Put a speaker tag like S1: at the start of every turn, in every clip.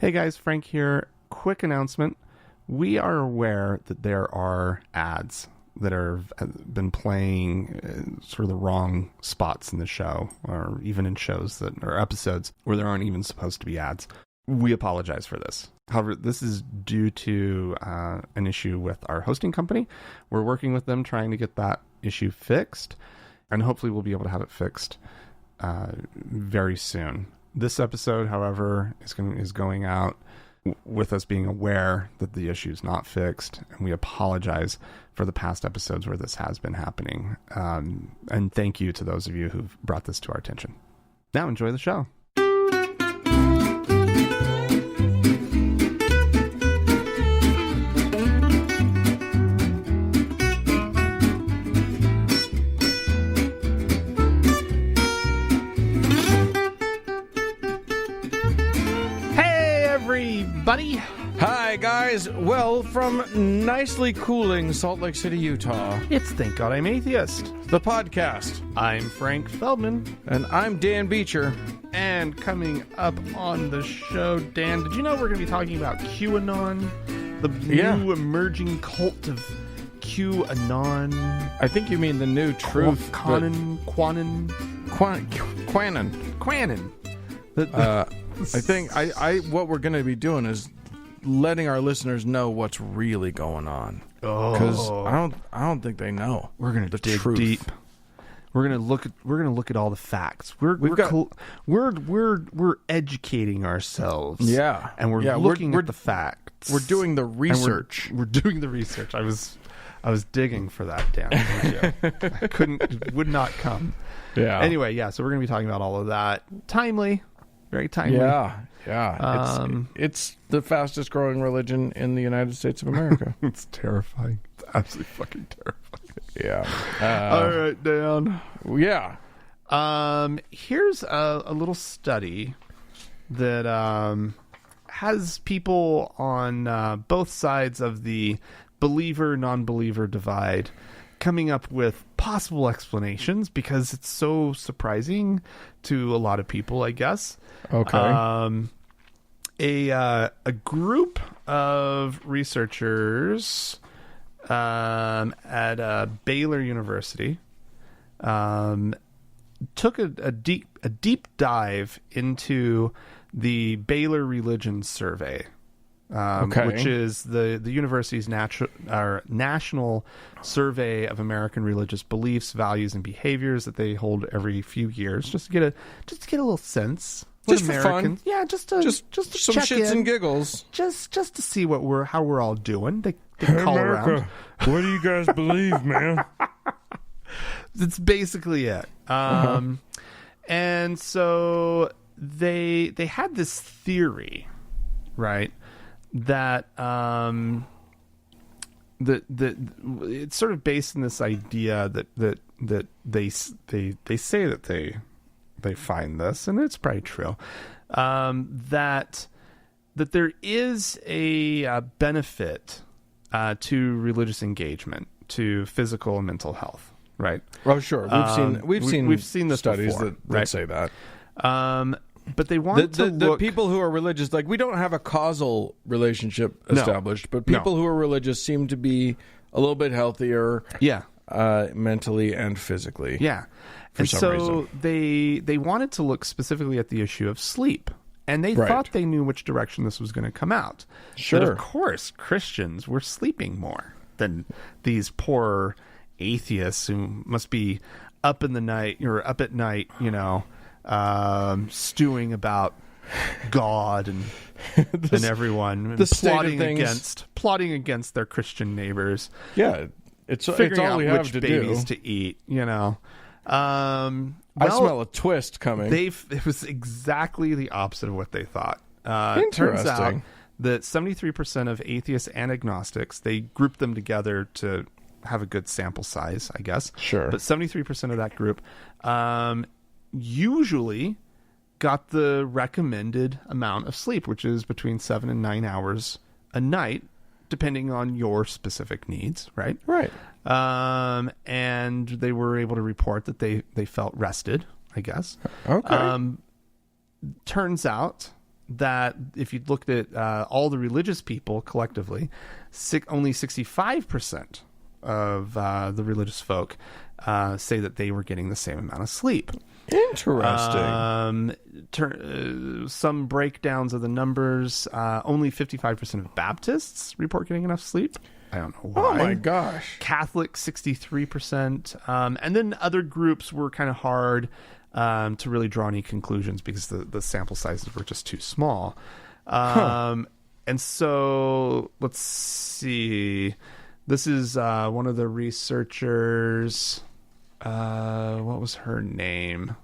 S1: Hey guys, Frank here. Quick announcement. We are aware that there are ads that have been playing sort of the wrong spots in the show, or even in shows that or episodes where there aren't even supposed to be ads. We apologize for this. However, this is due to an issue with our hosting company. We're working with them trying to get that issue fixed, and hopefully we'll be able to have it fixed very soon. This episode, however, is going out with us being aware that the issue is not fixed, and we apologize for the past episodes where this has been happening. And thank you to those of you who've brought this to our attention. Now enjoy the show. Buddy.
S2: Hi, guys. Well, from nicely cooling Salt Lake City, Utah,
S1: it's Thank God I'm Atheist,
S2: the podcast.
S1: I'm Frank Feldman.
S2: And I'm Dan Beecher.
S1: And coming up on the show, Dan, did you know we're going to be talking about QAnon? The new emerging cult of QAnon.
S2: I think you mean the new truth.
S1: QAnon.
S2: I think what we're going to be doing is letting our listeners know what's really going on. Because I don't think they know.
S1: We're going to dig
S2: truth.
S1: deep. We're going to look at all the facts. We're educating ourselves.
S2: Yeah.
S1: And we're looking at the facts.
S2: We're doing the research.
S1: We're doing the research. I was digging for that, Dan. I would not come.
S2: Yeah.
S1: Anyway, so we're going to be talking about all of that. Timely. Very timely.
S2: Yeah. It's the fastest growing religion in the United States of America.
S1: It's terrifying. It's absolutely fucking terrifying.
S2: Yeah.
S1: All right, Dan.
S2: Yeah.
S1: Here's a little study that has people on both sides of the believer-non-believer divide coming up with possible explanations because it's so surprising to a lot of people, I guess.
S2: Okay.
S1: A group of researchers at Baylor University took a deep dive into the Baylor Religion Survey. Which is the university's national survey of American religious beliefs, values, and behaviors that they hold every few years, just to get a little sense.
S2: Just for fun,
S1: just to
S2: some
S1: check
S2: shits
S1: in,
S2: and giggles,
S1: just to see how we're all doing. They call
S2: America,
S1: around.
S2: What do you guys believe, man?
S1: That's basically it. And so they had this theory, right? That it's sort of based on this idea that they say that they find this, and it's probably true, that there is a benefit to religious engagement to physical and mental health, right?
S2: Oh, sure. We've seen
S1: this
S2: studies
S1: before,
S2: that say that.
S1: But they want
S2: the people who are religious, like, we don't have a causal relationship established, but people who are religious seem to be a little bit healthier, mentally and physically.
S1: Yeah.
S2: For some reason.
S1: they wanted to look specifically at the issue of sleep, and they thought they knew which direction this was going to come out.
S2: Sure.
S1: But of course, Christians were sleeping more than these poor atheists who must be up at night, stewing about God and everyone, and plotting against their Christian neighbors.
S2: Yeah, it's all we have to do.
S1: Babies to eat,
S2: I smell a twist coming.
S1: It was exactly the opposite of what they thought.
S2: Interesting.
S1: Turns out that 73% of atheists and agnostics, they grouped them together to have a good sample size, I guess.
S2: Sure.
S1: But 73% of that group usually got the recommended amount of sleep, which is between 7 and 9 hours a night, depending on your specific needs, right?
S2: Right.
S1: And they were able to report that they felt rested, I guess.
S2: Okay.
S1: Turns out that if you looked at all the religious people collectively, only 65% of the religious folk say that they were getting the same amount of sleep.
S2: Interesting.
S1: Some breakdowns of the numbers. Only 55% of Baptists report getting enough sleep. I don't know why.
S2: Oh my gosh.
S1: Catholic, 63%. And then other groups were kind of hard to really draw any conclusions because the sample sizes were just too small. And so let's see. This is one of the researchers. What was her name?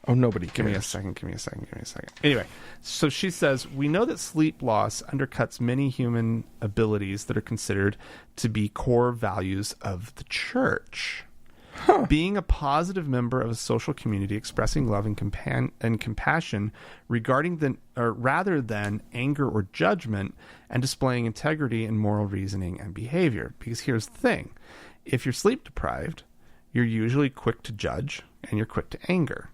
S2: Oh, nobody cares.
S1: Give me a second. Anyway, so she says, we know that sleep loss undercuts many human abilities that are considered to be core values of the church. Being a positive member of a social community, expressing love and compassion rather than anger or judgment, and displaying integrity in moral reasoning and behavior. Because here's the thing. If you're sleep deprived, you're usually quick to judge and you're quick to anger.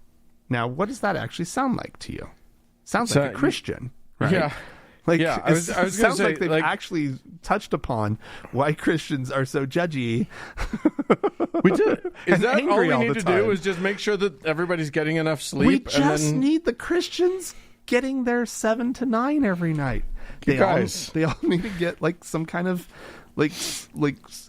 S1: Now, what does that actually sound like to you? Sounds like a Christian, right?
S2: Yeah.
S1: I was going to say, sounds like they've actually touched upon why Christians are so judgy.
S2: We did. Is that all we need to do is just make sure that everybody's getting enough sleep?
S1: We just need the Christians getting their 7 to 9 every night. They all need to get like some kind of like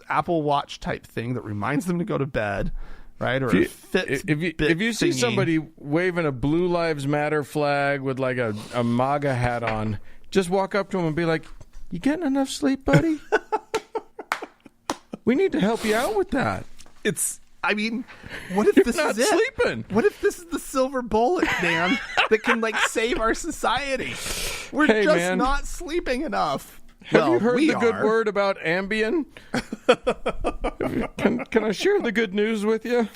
S1: Apple Watch type thing that reminds them to go to bed. Right? Or
S2: if you see somebody waving a Blue Lives Matter flag with like a MAGA hat on, just walk up to them and be like, "You getting enough sleep, buddy? We need to help you out with that."
S1: What if this is it?
S2: Sleeping.
S1: What if this is the silver bullet, man, that can like save our society? We're not sleeping enough.
S2: Have you heard the good word about Ambien? Can I share the good news with you?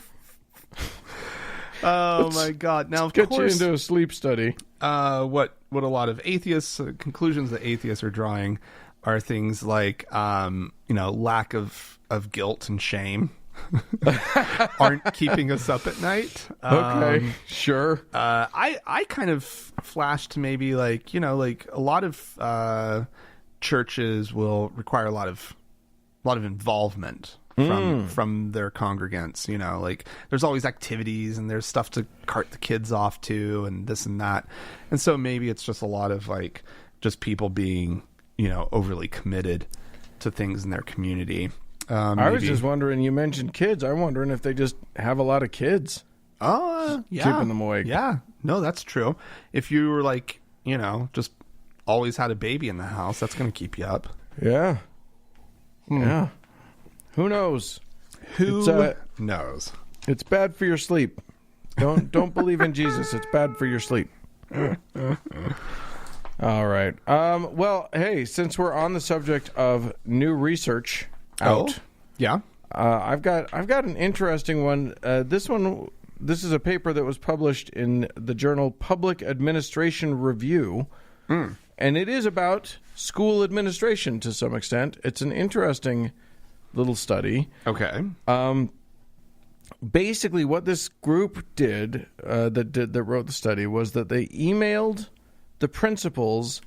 S1: Oh my God! Now, of
S2: course,
S1: get
S2: you into a sleep study.
S1: What a lot of atheists conclusions that atheists are drawing are things like lack of guilt and shame aren't keeping us up at night.
S2: Okay, sure.
S1: I kind of flashed to maybe a lot of churches will require a lot of involvement from their congregants. There's always activities and there's stuff to cart the kids off to and this and that. And so maybe it's just a lot of just people being, overly committed to things in their community.
S2: I was just wondering, you mentioned kids. I'm wondering if they just have a lot of kids.
S1: Yeah.
S2: Keeping them awake.
S1: Yeah. No, that's true. If you were just always had a baby in the house, that's going to keep you up.
S2: Yeah. Yeah. Who knows?
S1: Who knows?
S2: It's bad for your sleep. Don't believe in Jesus. It's bad for your sleep. All right. Well, hey, since we're on the subject of new research out,
S1: yeah,
S2: I've got an interesting one. This is a paper that was published in the journal Public Administration Review. And it is about school administration to some extent. It's an interesting little study.
S1: Okay.
S2: Basically, what this group did that wrote the study was that they emailed the principals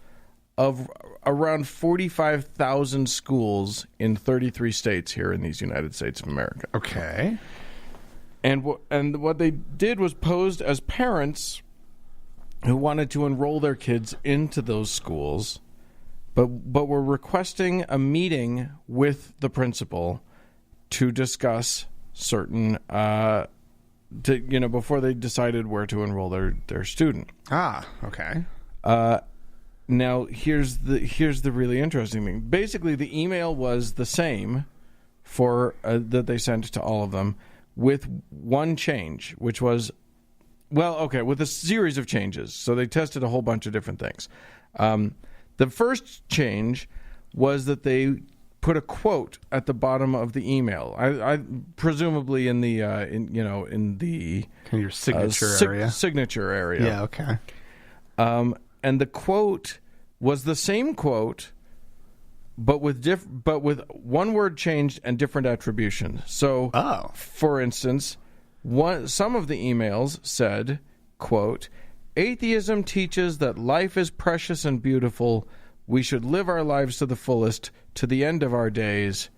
S2: of around 45,000 schools in 33 states here in these United States of America.
S1: Okay.
S2: And what they did was posed as parents who wanted to enroll their kids into those schools, but were requesting a meeting with the principal to discuss certain, before they decided where to enroll their student.
S1: Okay.
S2: Now here's the really interesting thing. Basically, the email was the same for that they sent to all of them, with one change, which was. With a series of changes. So they tested a whole bunch of different things. The first change was that they put a quote at the bottom of the email. I presumably in the in the
S1: kind of your signature area.
S2: Signature area.
S1: Yeah. Okay.
S2: And the quote was the same quote, but with one word changed and different attribution. So, for instance. Some of the emails said, quote, atheism teaches that life is precious and beautiful. We should live our lives to the fullest, to the end of our days.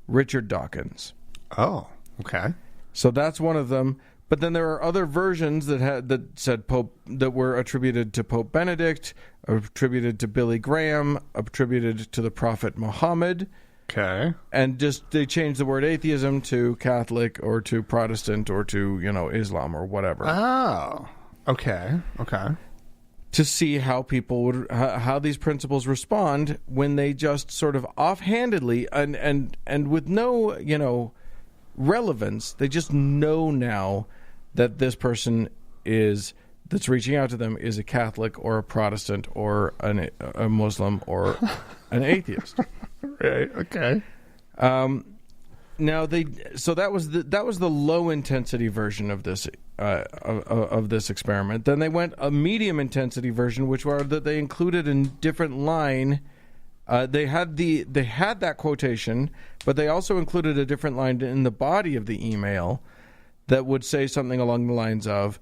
S2: Richard Dawkins.
S1: Oh, okay.
S2: So that's one of them. But then there are other versions that said Pope, that were attributed to Pope Benedict, attributed to Billy Graham, attributed to the Prophet Muhammad.
S1: Okay.
S2: And just they changed the word atheism to Catholic or to Protestant or to, Islam or whatever.
S1: Oh. Okay. Okay.
S2: To see how people would how these principles respond when they just sort of offhandedly and with no, relevance, they just know now that this person that's reaching out to them is a Catholic or a Protestant or a Muslim or an atheist.
S1: Right. Okay.
S2: Now that was the low intensity version of this experiment. Then they went a medium intensity version, which were that they included a different line. They had that quotation, but they also included a different line in the body of the email that would say something along the lines of,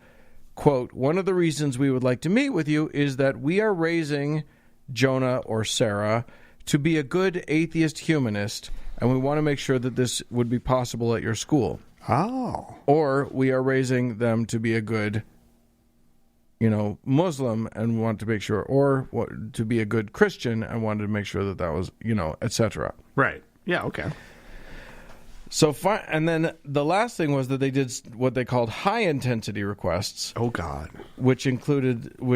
S2: quote, "One of the reasons we would like to meet with you is that we are raising Jonah or Sarah to be a good atheist humanist, and we want to make sure that this would be possible at your school."
S1: Oh.
S2: Or we are raising them to be a good, Muslim and want to make sure, or to be a good Christian and wanted to make sure that was, etc.
S1: Right. Yeah. Okay.
S2: So, and then the last thing was that they did what they called high-intensity requests.
S1: Oh, God.
S2: Which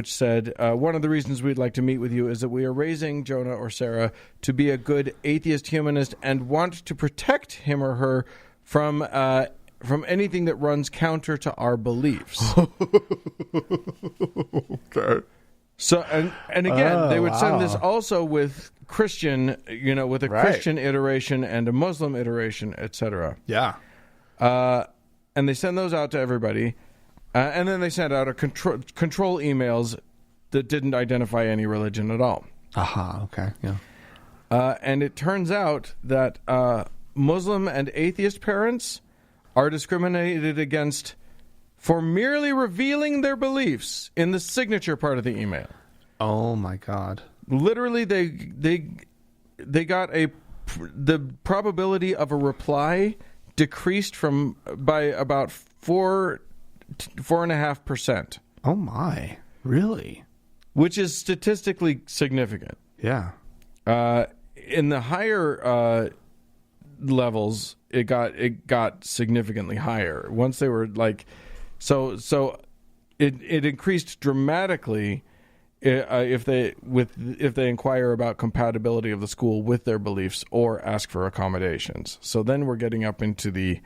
S2: said, one of the reasons we'd like to meet with you is that we are raising Jonah or Sarah to be a good atheist humanist and want to protect him or her from anything that runs counter to our beliefs.
S1: Okay.
S2: So, and again, they would send this also with Christian, with a Christian iteration and a Muslim iteration, etc.
S1: Yeah.
S2: And they send those out to everybody. And then they sent out a control emails that didn't identify any religion at all.
S1: Aha. Okay. Yeah.
S2: And it turns out that Muslim and atheist parents are discriminated against for merely revealing their beliefs in the signature part of the email.
S1: Oh my God!
S2: Literally, they got the probability of a reply decreased by about 4.5%.
S1: Oh my! Really?
S2: Which is statistically significant.
S1: Yeah.
S2: In the higher levels, it got significantly higher. Once they were like. So it increased dramatically if they inquire about compatibility of the school with their beliefs or ask for accommodations. So then we're getting up into the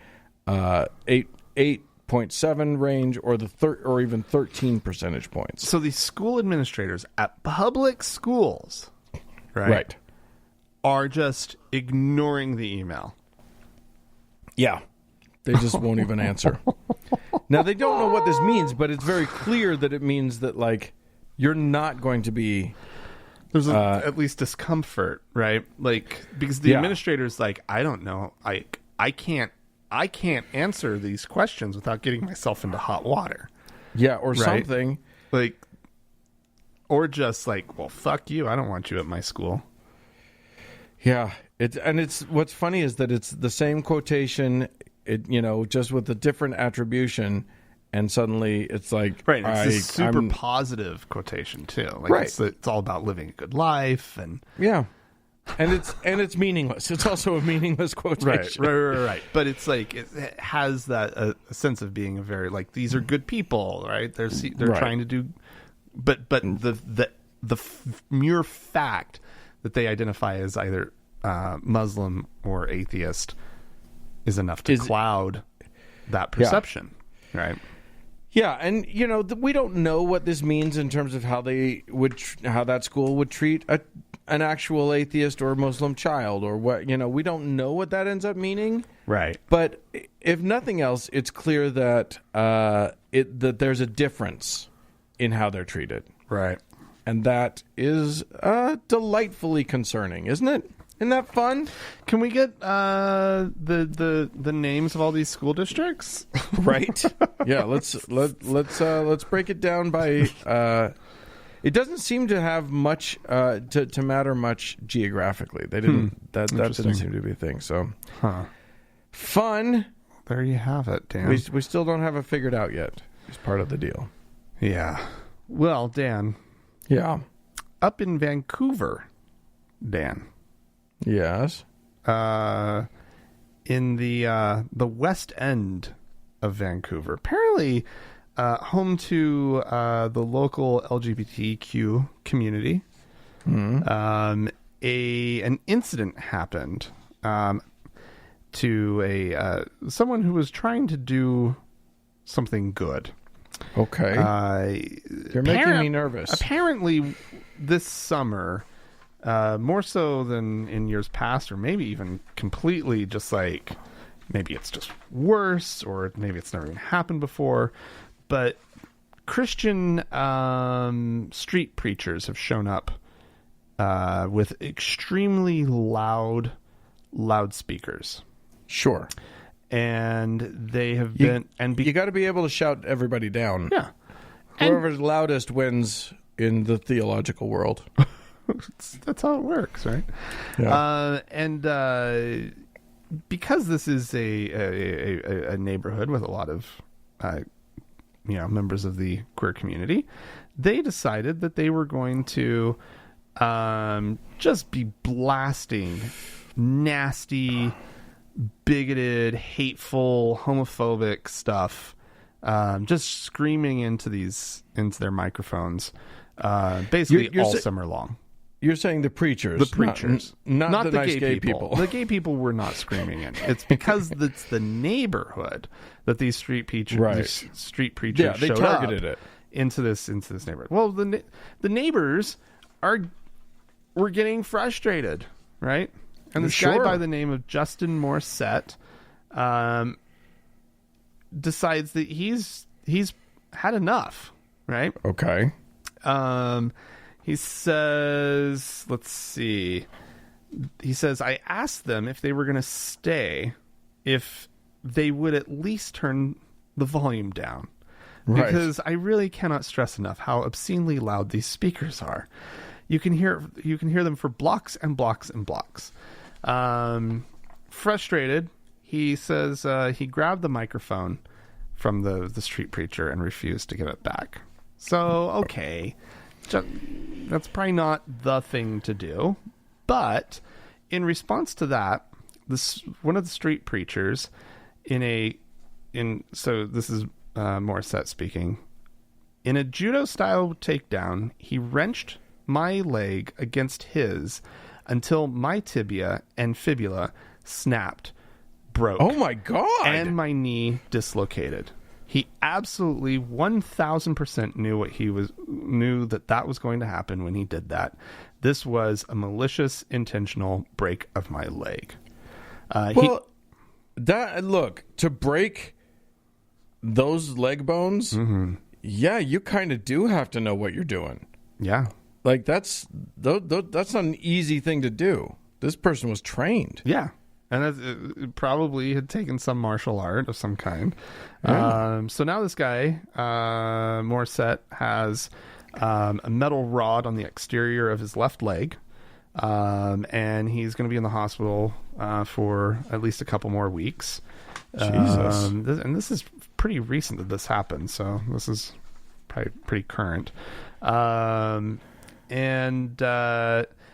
S2: 8.7 range or or even 13 percentage points.
S1: So these school administrators at public schools, right, are just ignoring the email.
S2: Yeah. They just won't even answer. Now, they don't know what this means, but it's very clear that it means that, you're not going to be...
S1: There's at least discomfort, right? Because the administrator's I don't know. I can't answer these questions without getting myself into hot water.
S2: Yeah, or something.
S1: Or just well, fuck you. I don't want you at my school.
S2: Yeah. It's what's funny is that it's the same quotation... just with a different attribution, and suddenly it's
S1: right. It's this super positive quotation too.
S2: Right.
S1: It's all about living a good life, and
S2: and it's meaningless. It's also a meaningless quotation.
S1: Right. But it's it has that a sense of being a very these are good people, right? They're trying to do, but the mere fact that they identify as either Muslim or atheist is enough to cloud that perception, right?
S2: Yeah, and we don't know what this means in terms of how how that school would treat an actual atheist or Muslim child, or what we don't know what that ends up meaning,
S1: right?
S2: But if nothing else, it's clear that that there's a difference in how they're treated,
S1: right?
S2: And that is delightfully concerning, isn't it? Isn't that fun?
S1: Can we get the names of all these school districts?
S2: Right. Yeah. Let's break it down by. It doesn't seem to have much to matter much geographically. They didn't. That didn't seem to be a thing. So, fun.
S1: There you have it, Dan.
S2: We still don't have it figured out yet. It's part of the deal.
S1: Yeah. Well, Dan.
S2: Yeah.
S1: Up in Vancouver, Dan.
S2: Yes.
S1: In the west end of Vancouver, apparently home to the local LGBTQ community. An incident happened to someone who was trying to do something good.
S2: Okay. You're making me nervous.
S1: Apparently, this summer, more so than in years past, or maybe even completely just like, maybe it's just worse, or maybe it's never even happened before, but Christian street preachers have shown up with extremely loud loudspeakers.
S2: Sure.
S1: And they have been...
S2: you got to be able to shout everybody down.
S1: Yeah.
S2: Whoever's loudest wins in the theological world.
S1: That's how it works, right?
S2: Yeah.
S1: Because this is a neighborhood with a lot of members of the queer community, they decided that they were going to just be blasting nasty, bigoted, hateful, homophobic stuff, just screaming into their microphones, basically all summer long.
S2: You're saying the preachers.
S1: The preachers.
S2: Not the nice
S1: gay
S2: people.
S1: The gay people were not screaming in. It's because it's the neighborhood that these street preachers
S2: they
S1: showed
S2: targeted
S1: up
S2: it
S1: into this neighborhood. Well, the neighbors were getting frustrated, right? And this guy by the name of Justin Morissette decides that he's had enough, right?
S2: Okay.
S1: He says, let's see. He says, I asked them if they were going to stay, if they would at least turn the volume down.
S2: Right.
S1: Because I really cannot stress enough how obscenely loud these speakers are. You can hear them for blocks and blocks and blocks. Frustrated, he says he grabbed the microphone from the street preacher and refused to give it back. So, okay. That's probably not the thing to do, but in response to that, one of the street preachers so this is Morissette speaking, in a judo style takedown, he wrenched my leg against his until my tibia and fibula snapped, broke.
S2: Oh my God!
S1: And my knee dislocated. He absolutely 1000% knew that was going to happen when he did that. This was a malicious, intentional break of my leg.
S2: To break those leg bones, yeah, you kind of do have to know what you're doing.
S1: Yeah,
S2: like that's not an easy thing to do. This person was trained.
S1: Yeah. And it probably had taken some martial art of some kind.
S2: Yeah.
S1: So now this guy, Morissette, has a metal rod on the exterior of his left leg. And he's going to be in the hospital for at least a couple more weeks.
S2: Jesus.
S1: And this is pretty recent that this happened. So this is probably pretty current.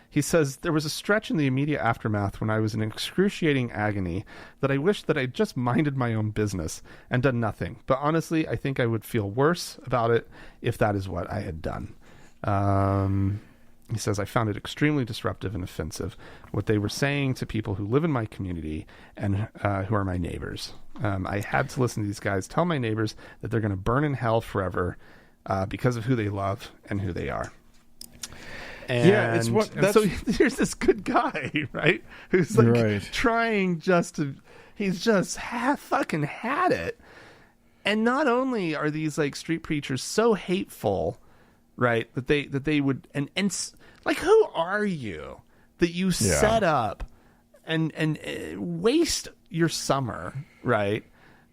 S1: He says, there was a stretch in the immediate aftermath when I was in excruciating agony that I wished that I'd just minded my own business and done nothing. But honestly, I think I would feel worse about it if that is what I had done. He says, I found it extremely disruptive and offensive, what they were saying to people who live in my community and who are my neighbors. I had to listen to these guys tell my neighbors that they're going to burn in hell forever because of who they love and who they are. And so here's this good guy, right? Who's like trying he's just fucking had it. And not only are these like street preachers so hateful, right? That they would, and like, who are you that you set up and waste your summer, right?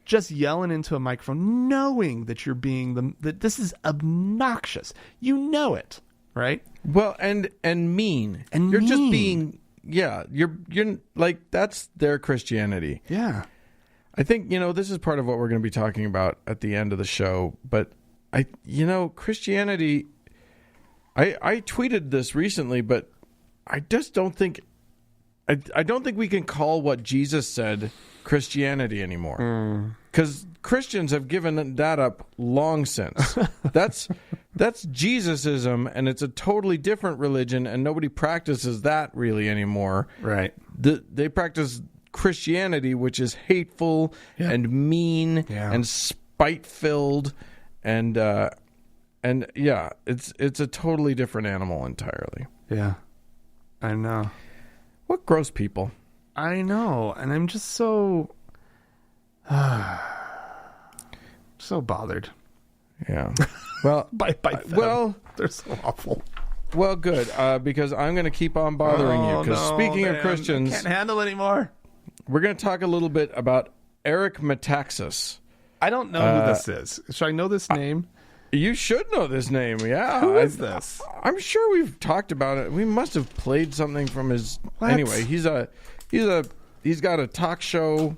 S1: Just yelling into a microphone, knowing that you're being that this is obnoxious. You know it, right?
S2: Well, and mean.
S1: And
S2: you're
S1: mean.
S2: Just being, you're like, that's their Christianity.
S1: Yeah.
S2: I think, this is part of what we're going to be talking about at the end of the show. But Christianity, I tweeted this recently, but I just don't think, I don't think we can call what Jesus said Christianity anymore. Because Christians have given that up long since. That's Jesusism, and it's a totally different religion, and nobody practices that really anymore.
S1: Right.
S2: They practice Christianity, which is hateful and mean and spite-filled, and it's a totally different animal entirely.
S1: Yeah, I know.
S2: What gross people.
S1: I know, and I'm just so bothered.
S2: Yeah. Well,
S1: by them.
S2: Well,
S1: they're so awful.
S2: Well, good, because I'm going to keep on bothering you. Because speaking of Christians,
S1: I can't handle it anymore.
S2: We're going to talk a little bit about Eric Metaxas.
S1: I don't know who this is. Should I know this name?
S2: You should know this name. Yeah.
S1: Who is this?
S2: I'm sure we've talked about it. We must have played something from his.
S1: What?
S2: Anyway, he's got a talk show.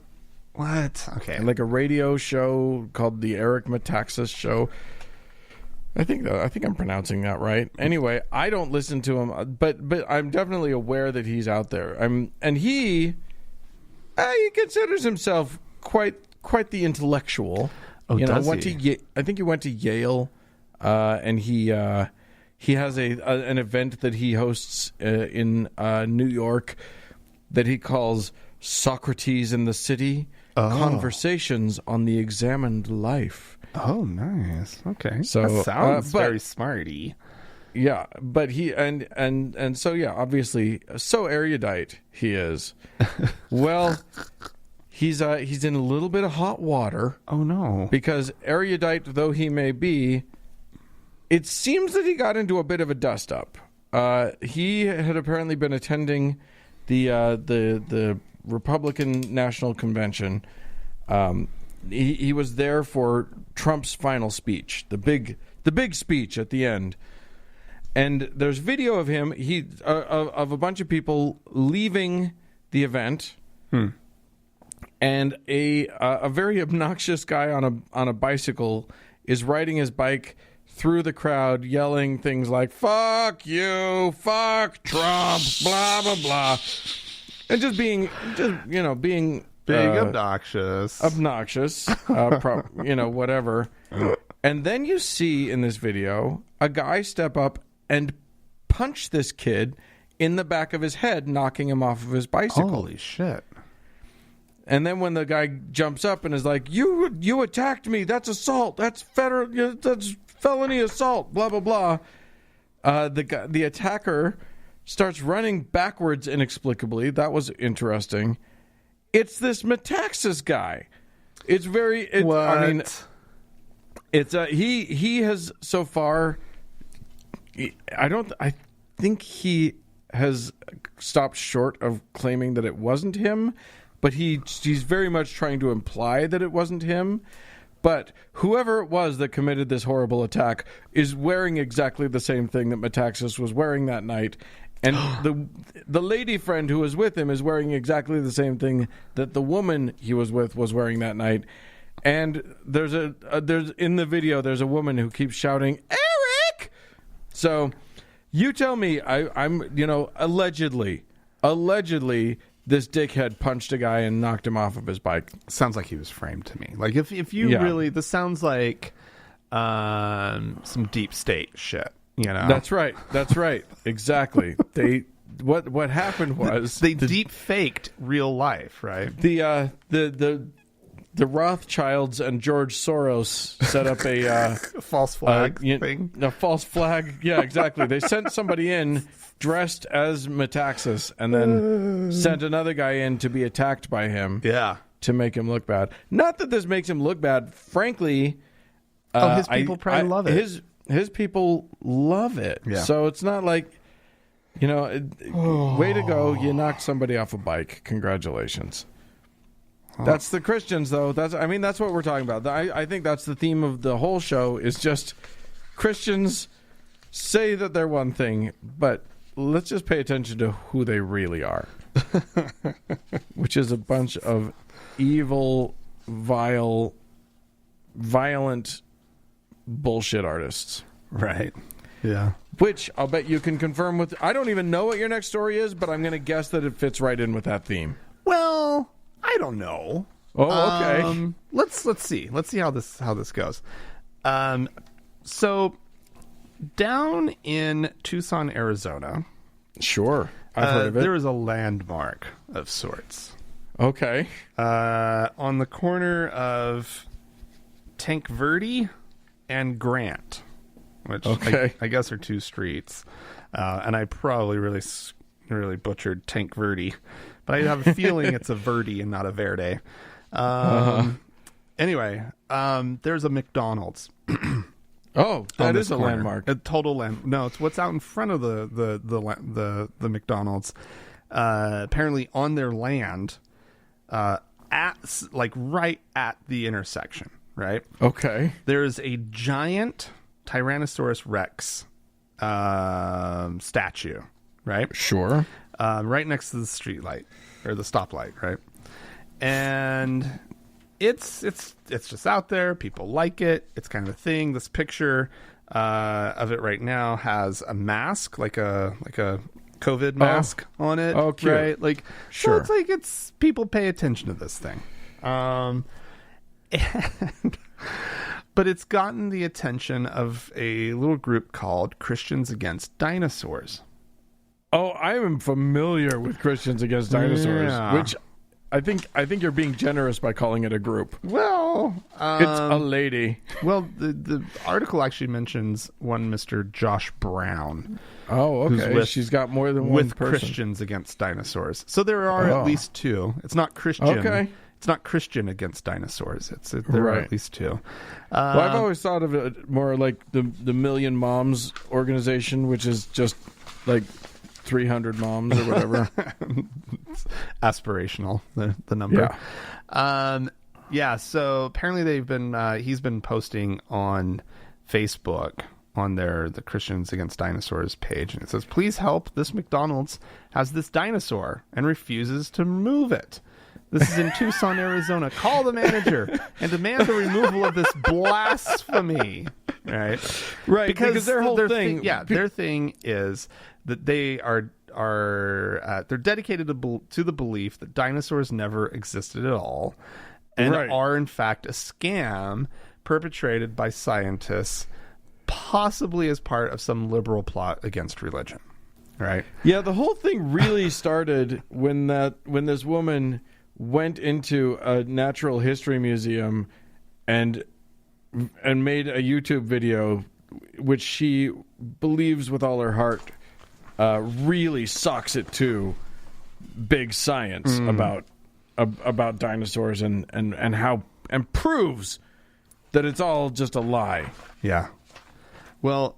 S1: What? Okay.
S2: Like a radio show called the Eric Metaxas Show. I think I'm pronouncing that right. Anyway, I don't listen to him, but I'm definitely aware that he's out there. And he considers himself quite the intellectual.
S1: Oh, does
S2: he? I think he went to Yale, and he has an event that he hosts in New York that he calls Socrates in the City: Conversations on the Examined Life.
S1: Oh, nice. Okay.
S2: So
S1: that sounds very smarty.
S2: Yeah, but he and so obviously so erudite he is. Well, he's in a little bit of hot water.
S1: Oh no.
S2: Because erudite though he may be, it seems that he got into a bit of a dust up. He had apparently been attending the Republican National Convention. He was there for Trump's final speech, the big speech at the end. And there's video of him, of a bunch of people leaving the event, and a very obnoxious guy on a bicycle is riding his bike through the crowd, yelling things like "fuck you," "fuck Trump," blah blah blah, and just being
S1: Big obnoxious,
S2: whatever. And then you see in this video a guy step up and punch this kid in the back of his head, knocking him off of his bicycle.
S1: Holy shit.
S2: And then when the guy jumps up and is like, you attacked me, that's assault, that's felony assault, blah, blah, blah. The attacker starts running backwards inexplicably. That was interesting. It's this Metaxas guy. It's very...
S1: What?
S2: I mean, it's he has so far... I think he has stopped short of claiming that it wasn't him, but he's very much trying to imply that it wasn't him. But whoever it was that committed this horrible attack is wearing exactly the same thing that Metaxas was wearing that night. And the lady friend who was with him is wearing exactly the same thing that the woman he was with was wearing that night. And there's in the video there's a woman who keeps shouting, "Eric!" So you tell me, I'm allegedly this dickhead punched a guy and knocked him off of his bike.
S1: Sounds like he was framed to me. Like if you really, this sounds like some deep state shit.
S2: That's right. Exactly. What happened was
S1: they deep faked real life, right?
S2: The Rothschilds and George Soros set up a
S1: false flag thing.
S2: A false flag. Yeah, exactly. They sent somebody in dressed as Metaxas and then sent another guy in to be attacked by him.
S1: Yeah.
S2: To make him look bad. Not that this makes him look bad. Frankly,
S1: his people probably love it.
S2: His people love it.
S1: Yeah.
S2: So it's not like Way to go. You knocked somebody off a bike. Congratulations. That's the Christians, though. That's what we're talking about. I think that's the theme of the whole show is just Christians say that they're one thing, but let's just pay attention to who they really are, which is a bunch of evil, vile, violent bullshit artists.
S1: Right. Yeah.
S2: Which I'll bet you can confirm with. I don't even know what your next story is, but I'm going to guess that it fits right in with that theme.
S1: Well, I don't know.
S2: Oh, okay.
S1: Let's see. Let's see how this goes. So down in Tucson, Arizona.
S2: Sure. I've heard of it.
S1: There is a landmark of sorts.
S2: Okay.
S1: On the corner of Tank Verde and Grant, which I guess are two streets. And I probably really butchered Tank Verde, but I have a feeling it's a Verde and not a Verde. Anyway, there's a McDonald's.
S2: Oh, that is a landmark.
S1: A total land. No, it's what's out in front of the McDonald's. Apparently on their land, right at the intersection. Right.
S2: Okay.
S1: There is a giant Tyrannosaurus Rex statue. Right.
S2: Sure.
S1: Right next to the street light or the stoplight. Right. And it's just out there. People like it. It's kind of a thing. This picture of it right now has a mask, like a COVID mask on it.
S2: Oh, cute.
S1: Right? Like,
S2: sure.
S1: So it's people pay attention to this thing. But it's gotten the attention of a little group called Christians Against Dinosaurs.
S2: Oh, I am familiar with Christians Against Dinosaurs, which I think you're being generous by calling it a group.
S1: Well,
S2: it's a lady.
S1: Well, the article actually mentions one Mr. Josh Brown.
S2: Oh, okay. She's got more than one person.
S1: Christians Against Dinosaurs. So there are at least two. It's not Christian.
S2: Okay.
S1: It's not Christian Against Dinosaurs. There are at least two.
S2: Well, I've always thought of it more like the Million Moms organization, which is just like 300 moms or whatever.
S1: It's aspirational, the number. Yeah. So apparently he's been posting on Facebook on the Christians Against Dinosaurs page, and it says, "Please help. This McDonald's has this dinosaur and refuses to move it. This is in Tucson, Arizona. Call the manager and demand the removal of this blasphemy." Right.
S2: Because their whole thing,
S1: their thing is that they are they're dedicated to the belief that dinosaurs never existed at all, and are in fact a scam perpetrated by scientists, possibly as part of some liberal plot against religion. Right.
S2: Yeah, the whole thing really started when this woman went into a natural history museum and made a YouTube video, which she believes with all her heart really sucks it to big science about dinosaurs and how and proves that it's all just a lie.
S1: Yeah. Well,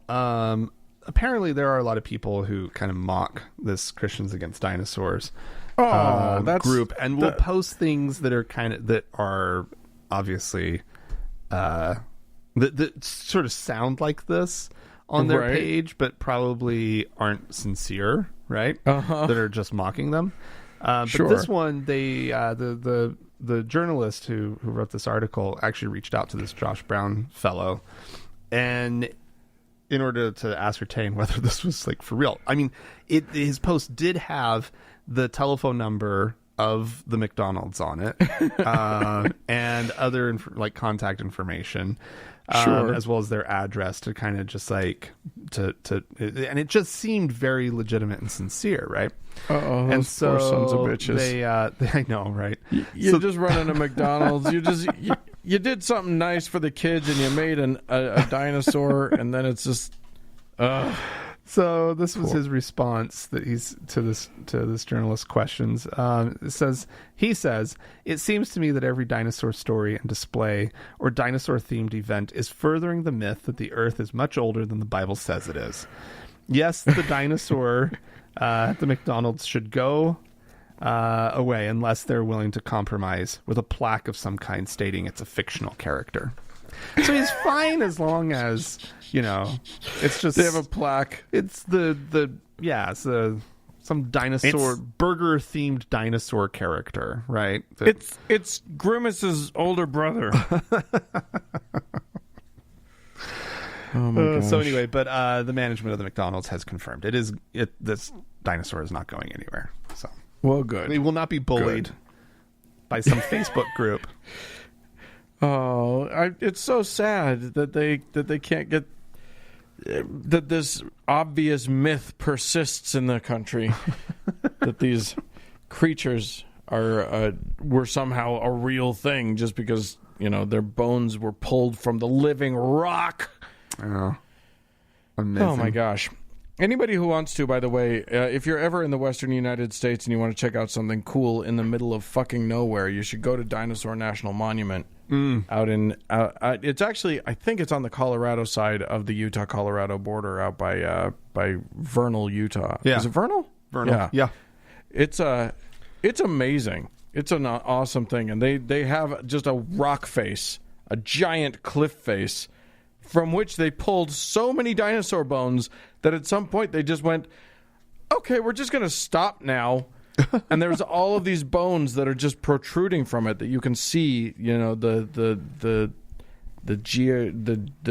S1: apparently there are a lot of people who kind of mock this Christians Against Dinosaurs group, and will post things that are obviously that sort of sound like this on their page, but probably aren't sincere, right? That are just mocking them. But this one, the journalist who wrote this article actually reached out to this Josh Brown fellow, and in order to ascertain whether this was like for real. I mean, his post did have the telephone number of the McDonald's on it, and other contact information, as well as their address to kind of just like and it just seemed very legitimate and sincere, right?
S2: And so poor sons of bitches.
S1: They I know, right?
S2: You're just running a McDonald's. You did something nice for the kids, and you made a dinosaur, and then it's just.
S1: So this was his response that he's to this journalist's questions. He says, "It seems to me that every dinosaur story and display or dinosaur themed event is furthering the myth that the Earth is much older than the Bible says it is. Yes, the dinosaur The McDonald's should go away unless they're willing to compromise with a plaque of some kind stating it's a fictional character. So he's fine as long as, it's just...
S2: They have a plaque.
S1: It's some dinosaur, burger-themed dinosaur character, right?
S2: It's Grimace's older brother. Oh my gosh.
S1: So anyway, but the management of the McDonald's has confirmed this dinosaur is not going anywhere. So
S2: well, good.
S1: He will not be bullied by some Facebook group.
S2: Oh, it's so sad that they can't get that this obvious myth persists in the country that these creatures were somehow a real thing just because their bones were pulled from the living rock.
S1: Oh, amazing.
S2: Oh my gosh. Anybody who wants to, by the way, if you're ever in the Western United States and you want to check out something cool in the middle of fucking nowhere, you should go to Dinosaur National Monument. Out in it's actually, I think it's on the Colorado side of the Utah-Colorado border, out by Vernal, Utah.
S1: Yeah.
S2: Is it Vernal?
S1: Vernal. Yeah.
S2: It's amazing. It's an awesome thing, and they have just a rock face, a giant cliff face, from which they pulled so many dinosaur bones that at some point they just went, okay, we're just going to stop now. And there's all of these bones that are just protruding from it that you can see, the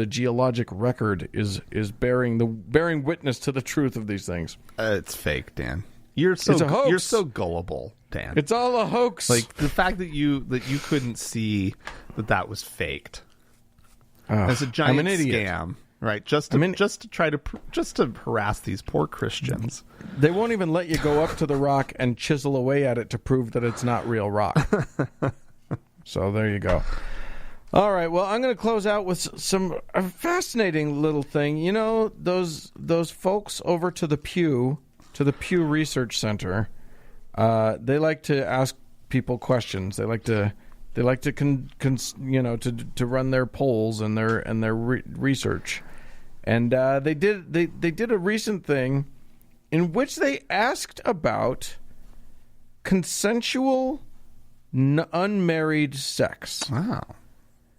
S2: geologic record is bearing witness to the truth of these things.
S1: It's fake, Dan. It's a hoax. You're so gullible, Dan.
S2: It's all a hoax.
S1: Like the fact that you couldn't see that was faked. It's a giant scam, right? Just to harass these poor Christians.
S2: They won't even let you go up to the rock and chisel away at it to prove that it's not real rock. So there you go. All right. Well, I'm going to close out with a fascinating little thing. Those folks over to the Pew Research Center. They like to ask people questions. They like to to run their polls and their research, and they did a recent thing in which they asked about consensual unmarried sex.
S1: Wow.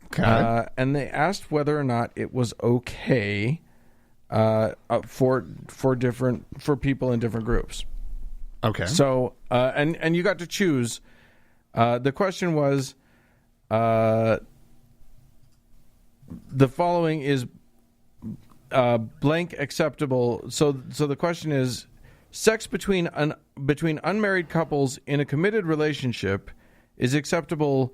S1: Okay.
S2: And they asked whether or not it was okay for people in different groups.
S1: Okay.
S2: So and you got to choose. The question was, the following is blank acceptable. So the question is, sex between unmarried couples in a committed relationship is acceptable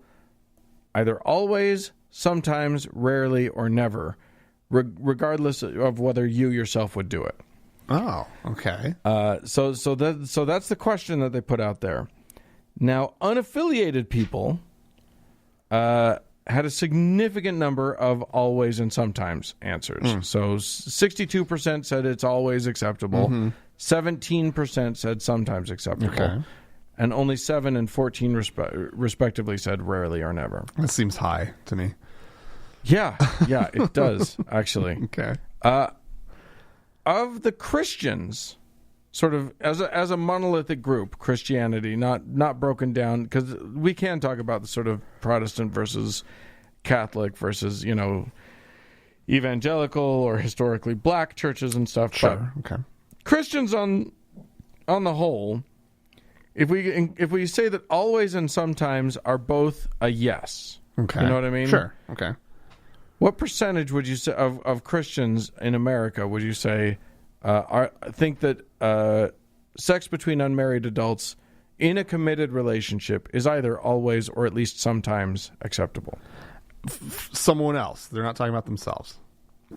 S2: either always, sometimes, rarely, or never, regardless of whether you yourself would do it.
S1: Oh, okay.
S2: So that's the question that they put out there. Now, unaffiliated people had a significant number of always and sometimes answers. So 62% said it's always acceptable. 17% said sometimes acceptable.
S1: Okay.
S2: And only 7 and 14 respectively said rarely or never.
S1: That seems high to me.
S2: Yeah, it does, actually.
S1: Okay.
S2: Of the Christians, sort of as a monolithic group, Christianity, not broken down, because we can talk about the sort of Protestant versus Catholic versus, evangelical or historically black churches and stuff.
S1: Sure.
S2: But
S1: okay.
S2: Christians on the whole, if we say that always and sometimes are both a yes.
S1: Okay.
S2: You know what I mean?
S1: Sure. Okay.
S2: What percentage would you say of Christians in America would you say think that sex between unmarried adults in a committed relationship is either always or at least sometimes acceptable?
S1: Someone else. They're not talking about themselves.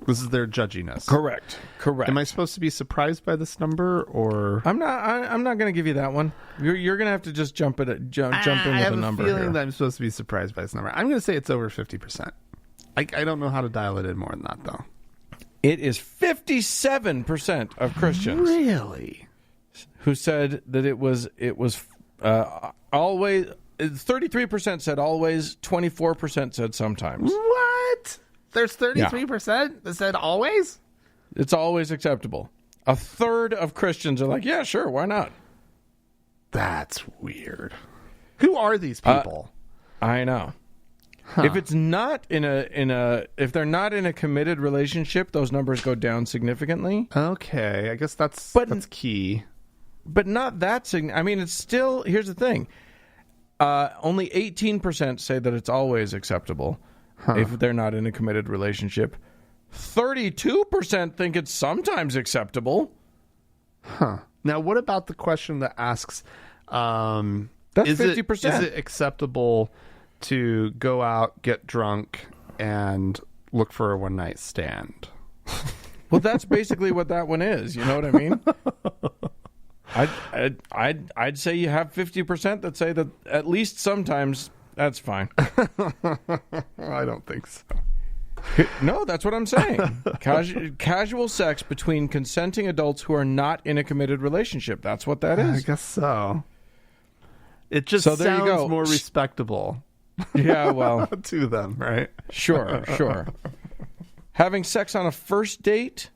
S1: This is their judginess.
S2: Correct.
S1: Am I supposed to be surprised by this number, or
S2: I'm not? I'm not going to give you that one. You're going to have to just jump in with a number.
S1: I have a feeling
S2: here.
S1: that I'm supposed to be surprised by this number. I'm going to say it's over 50%. I don't know how to dial it in more than that, though.
S2: It is 57% of Christians
S1: really
S2: who said that it was always. 33% said always. 24% said sometimes.
S1: What? There's 33% that said always?
S2: It's always acceptable. A third of Christians are like, yeah, sure, why not?
S1: That's weird. Who are these people?
S2: I know. Huh. If it's not if they're not in a committed relationship, those numbers go down significantly.
S1: Okay, I guess that's key.
S2: But not that significant. I mean, it's still, here's the thing. Only 18% say that it's always acceptable if they're not in a committed relationship. 32% think it's sometimes acceptable.
S1: Huh. Now, what about the question that asks,
S2: that's 50%.
S1: Is it acceptable to go out, get drunk, and look for a one-night stand?
S2: Well, that's basically what that one is. You know what I mean? I'd say you have 50% that say that at least sometimes that's fine.
S1: I don't think so.
S2: No, that's what I'm saying. Casual sex between consenting adults who are not in a committed relationship. That's what that is.
S1: I guess so. It just sounds more respectable.
S2: Yeah, well.
S1: To them, right?
S2: Sure. Having sex on a first date,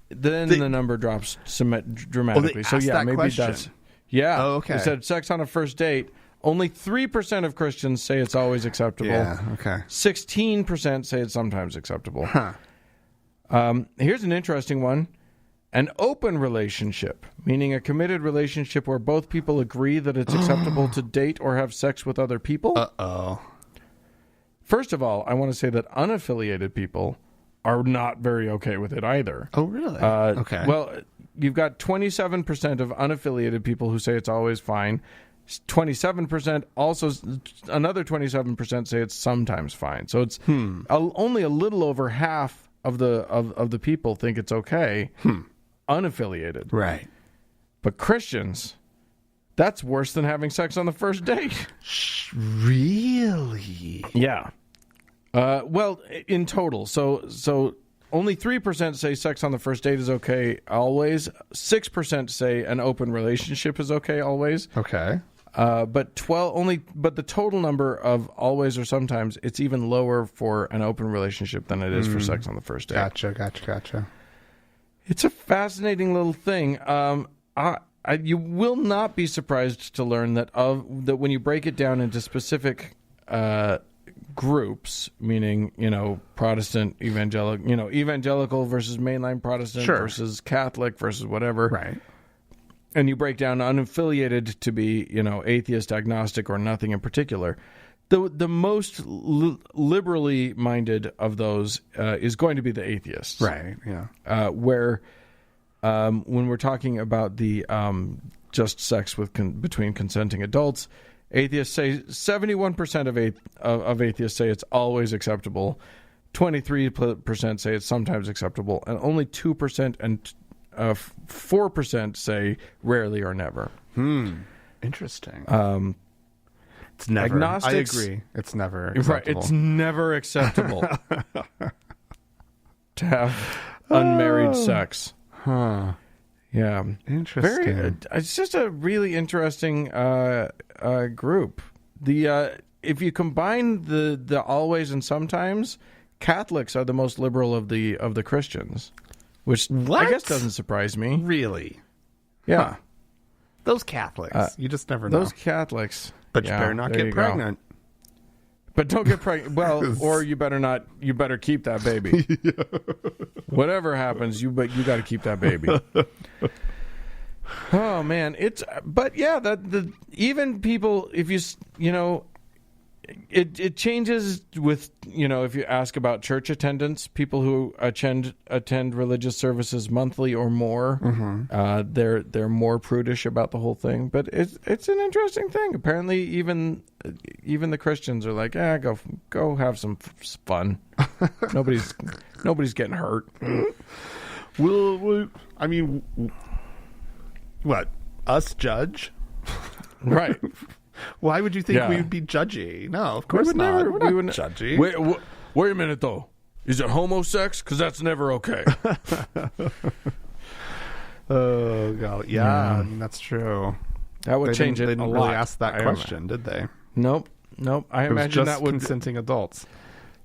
S2: then the number drops dramatically. So yeah, maybe question. That's... Yeah.
S1: Oh, okay.
S2: They said sex on a first date. Only 3% of Christians say it's always acceptable.
S1: Yeah, okay.
S2: 16% say it's sometimes acceptable.
S1: Huh.
S2: Here's an interesting one. An open relationship, meaning a committed relationship where both people agree that it's acceptable to date or have sex with other people.
S1: Uh-oh.
S2: First of all, I want to say that unaffiliated people are not very okay with it either.
S1: Oh, really? Okay.
S2: Well, you've got 27% of unaffiliated people who say it's always fine. 27% also, another 27% say it's sometimes fine. So it's only a little over half of the people think it's okay, unaffiliated.
S1: Right.
S2: But Christians, that's worse than having sex on the first date.
S1: Really?
S2: Yeah. Well, in total. So only 3% say sex on the first date is okay always. 6% say an open relationship is okay always.
S1: Okay.
S2: But the total number of always or sometimes, it's even lower for an open relationship than it is for sex on the first date.
S1: Gotcha.
S2: It's a fascinating little thing. You will not be surprised to learn that when you break it down into specific groups, meaning Protestant, evangelical versus mainline Protestant versus Catholic versus whatever,
S1: right?
S2: And you break down unaffiliated to be, atheist, agnostic, or nothing in particular. The most liberally minded of those is going to be the atheists.
S1: Right, yeah.
S2: Where when we're talking about the just sex between consenting adults, atheists say 71% of atheists say it's always acceptable. 23% say it's sometimes acceptable. And only 2% and 4% say rarely or never.
S1: Interesting. It's never.
S2: Agnostics,
S1: I agree. It's never acceptable.
S2: Right. It's never acceptable to have unmarried sex.
S1: Huh.
S2: Yeah.
S1: Interesting.
S2: It's just a really interesting group. If you combine the always and sometimes, Catholics are the most liberal of the Christians. Which I guess doesn't surprise me.
S1: Really?
S2: Yeah.
S1: Huh. Those Catholics. You just never know.
S2: Those Catholics.
S1: But you better not get pregnant.
S2: But don't get pregnant. Well, or you better not. You better keep that baby. Whatever happens, you got to keep that baby. Oh man, but yeah, even people, if it changes with, if you ask about church attendance, people who attend religious services monthly or more, they're more prudish about the whole thing. But it's an interesting thing. Apparently, even the Christians are like, go have some fun. Nobody's getting hurt.
S1: I mean, what? Us judge?
S2: Right.
S1: Why would you think we would be judgy? No, of course not. We're not judgy.
S2: Wait a minute, though. Is it homosex? Because that's never okay.
S1: Oh, God. Yeah, I mean, that's true.
S2: That would change it
S1: They didn't
S2: a
S1: really
S2: lot.
S1: ask that question, did they?
S2: Nope. I imagine that would...
S1: consenting adults.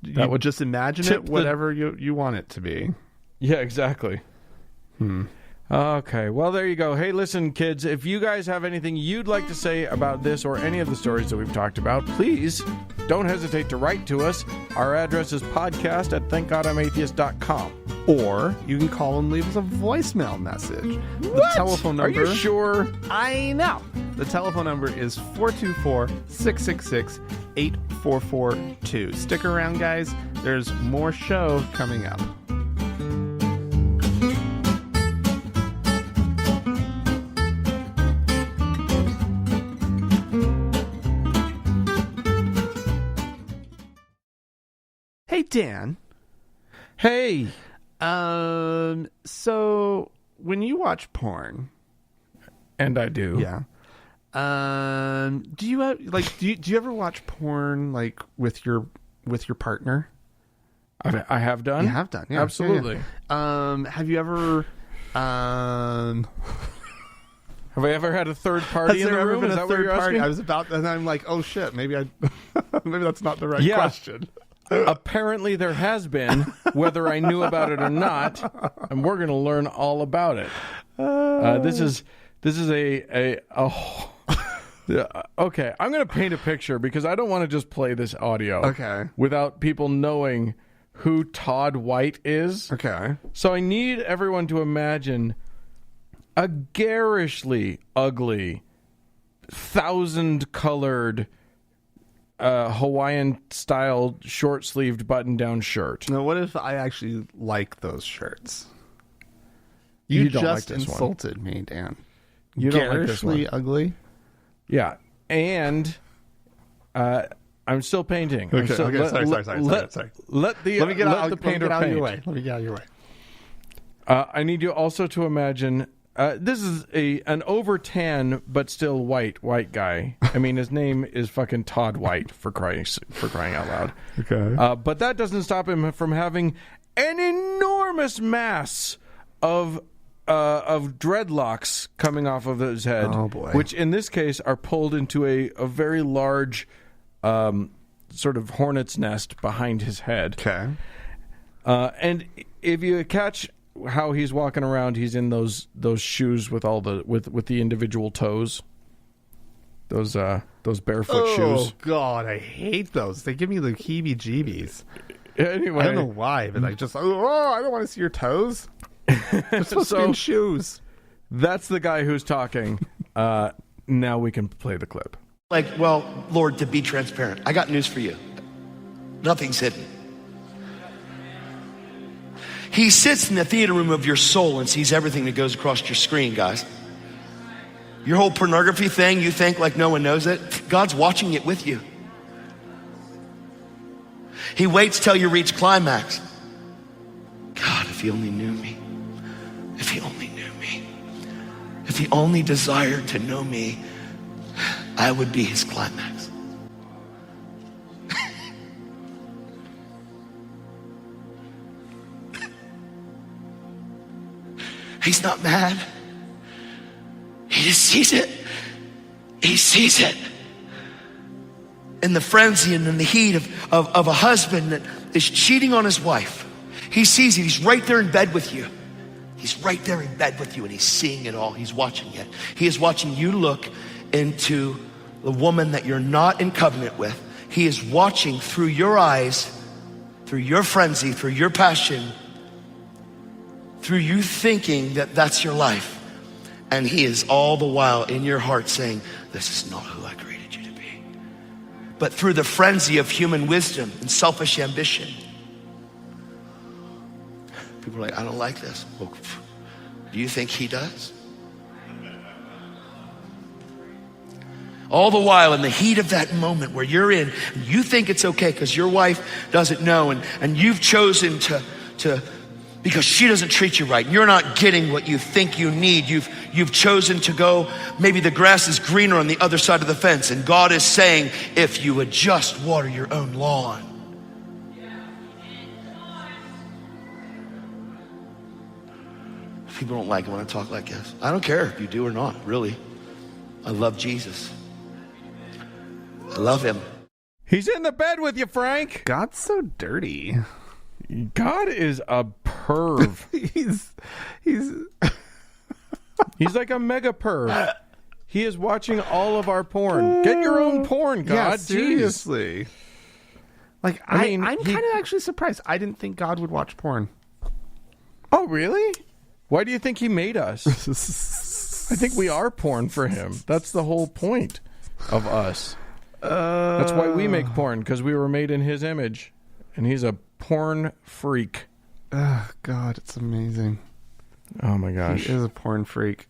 S1: You would just imagine it whatever you want it to be.
S2: Yeah, exactly. Okay, well, there you go. Hey, listen, kids, if you guys have anything you'd like to say about this or any of the stories that we've talked about, please don't hesitate to write to us. Our address is podcast@thankgodimatheist.com.
S1: Or you can call and leave us a voicemail message.
S2: What?
S1: The telephone number...
S2: Are you sure?
S1: I know. The telephone number is 424-666-8442. Stick around, guys. There's more show coming up. Hey, Dan.
S2: Hey.
S1: So when you watch porn,
S2: and I do.
S1: Yeah. Do you ever watch porn like with your partner?
S2: I have done.
S1: You have done. Yeah,
S2: absolutely.
S1: Yeah. Have you ever have
S2: I ever had a third party in the room?
S1: Been
S2: Is
S1: a
S2: that what
S1: third
S2: you're
S1: party?
S2: asking?
S1: I was about, and I'm like, oh shit, maybe that's not the right
S2: Yeah.
S1: question.
S2: Apparently there has been, whether I knew about it or not, and we're going to learn all about it. This is a okay. I'm going to paint a picture because I don't want to just play this audio without people knowing who Todd White is.
S1: Okay.
S2: So I need everyone to imagine a garishly ugly, 1,000-colored Hawaiian-style short-sleeved button-down shirt.
S1: Now, what if I actually like those shirts?
S2: You don't
S1: just
S2: like this
S1: insulted me, Dan.
S2: You don't like this one.
S1: Ugly?
S2: Yeah, and I'm still painting.
S1: Okay,
S2: Sorry. Let me get out of your way.
S1: Let me get out of your way.
S2: I need you also to imagine... this is an over tan but still white guy. I mean, his name is fucking Todd White for crying out loud.
S1: Okay.
S2: But that doesn't stop him from having an enormous mass of dreadlocks coming off of his head.
S1: Oh boy!
S2: Which in this case are pulled into a very large sort of hornet's nest behind his head.
S1: Okay.
S2: And if you catch how he's walking around, he's in those shoes with all with the individual toes. Those barefoot shoes.
S1: Oh God, I hate those. They give me the heebie-jeebies.
S2: Anyway,
S1: I don't know why, but I just I don't want to see your toes. They're supposed to be in shoes.
S2: That's the guy who's talking. Now we can play the clip.
S3: Like, well, Lord, to be transparent, I got news for you. Nothing's hidden. He sits in the theater room of your soul and sees everything that goes across your screen, guys. Your whole pornography thing, you think like no one knows it. God's watching it with you. He waits till you reach climax. God, if he only knew me. If he only knew me. If he only desired to know me, I would be his climax. He's not mad. He just sees it. He sees it. In the frenzy and in the heat of a husband that is cheating on his wife. He sees it. He's right there in bed with you. He's right there in bed with you and he's seeing it all. He's watching it. He is watching you look into the woman that you're not in covenant with. He is watching through your eyes, through your frenzy, through your passion, through you thinking that that's your life. And he is all the while in your heart saying, this is not who I created you to be. But through the frenzy of human wisdom and selfish ambition, people are like, I don't like this. Well, do you think he does? All the while in the heat of that moment where you're in, you think it's okay because your wife doesn't know and you've chosen to because she doesn't treat you right. You're not getting what you think you need. You've chosen to go, maybe the grass is greener on the other side of the fence. And God is saying, if you would just water your own lawn. People don't like it when I talk like this. I don't care if you do or not, really. I love Jesus. I love him.
S2: He's in the bed with you, Frank.
S1: God's so dirty.
S2: God is a perv.
S1: he's
S2: He's like a mega perv. He is watching all of our porn. Get your own porn, God.
S1: Yeah,
S2: Jeez.
S1: seriously. Like,
S2: I mean,
S1: I'm kind of actually surprised. I didn't think God would watch porn.
S2: Oh, really? Why do you think he made us? I think we are porn for him. That's the whole point of us. That's why we make porn, because we were made in his image. And he's a porn freak.
S1: Oh, God, it's amazing.
S2: Oh, my gosh.
S1: He is a porn freak.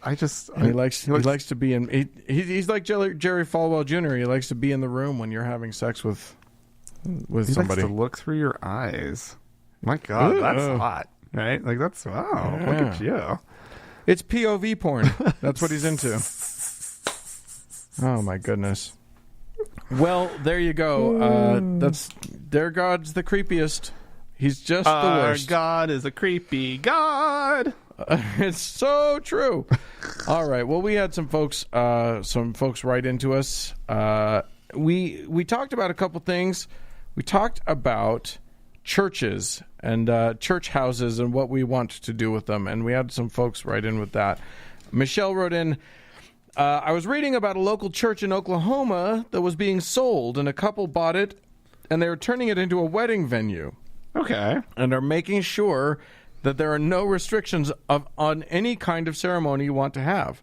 S2: He likes to be in... He's like Jerry Falwell Jr. He likes to be in the room when you're having sex with
S1: he
S2: somebody.
S1: likes to look through your eyes. My God, that's hot. Right? Like, that's... Wow, look at you.
S2: It's POV porn. That's what he's into. Oh, my goodness. Well, there you go. Their God's the creepiest. He's just the worst.
S1: God is a creepy God.
S2: It's so true. All right. Well, we had some folks write into us. We talked about a couple things. We talked about churches and church houses and what we want to do with them, and we had some folks write in with that. Michelle wrote in, I was reading about a local church in Oklahoma that was being sold, and a couple bought it, and they were turning it into a wedding venue.
S1: Okay.
S2: And are making sure that there are no restrictions on any kind of ceremony you want to have.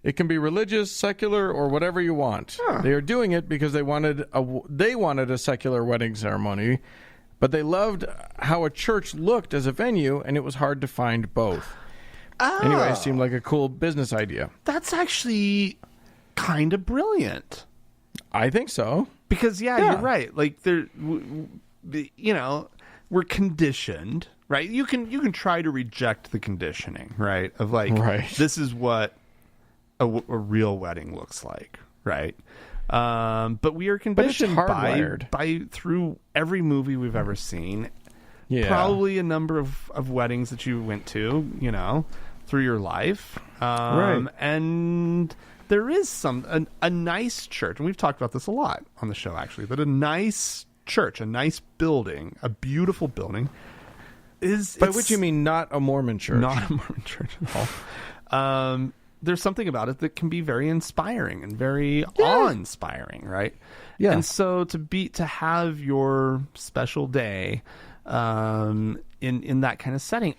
S2: It can be religious, secular, or whatever you want. Huh. They are doing it because they wanted a secular wedding ceremony, but they loved how a church looked as a venue, and it was hard to find both. Oh. Anyway, it seemed like a cool business idea.
S1: That's actually kind of brilliant.
S2: I think so.
S1: Because, yeah. You're right. Like, we're conditioned, right? You can try to reject the conditioning, right? Of like, this is what a real wedding looks like, right? But we are conditioned by through every movie we've ever seen. Yeah. Probably a number of weddings that you went to, through your life. Right. And there is a nice church, and we've talked about this a lot on the show, actually, that a nice church, a nice building, a beautiful building is...
S2: By which you mean not a Mormon church.
S1: Not a Mormon church at all. There's something about it that can be very inspiring and very awe-inspiring, right? Yeah. And so to have your special day in that kind of setting,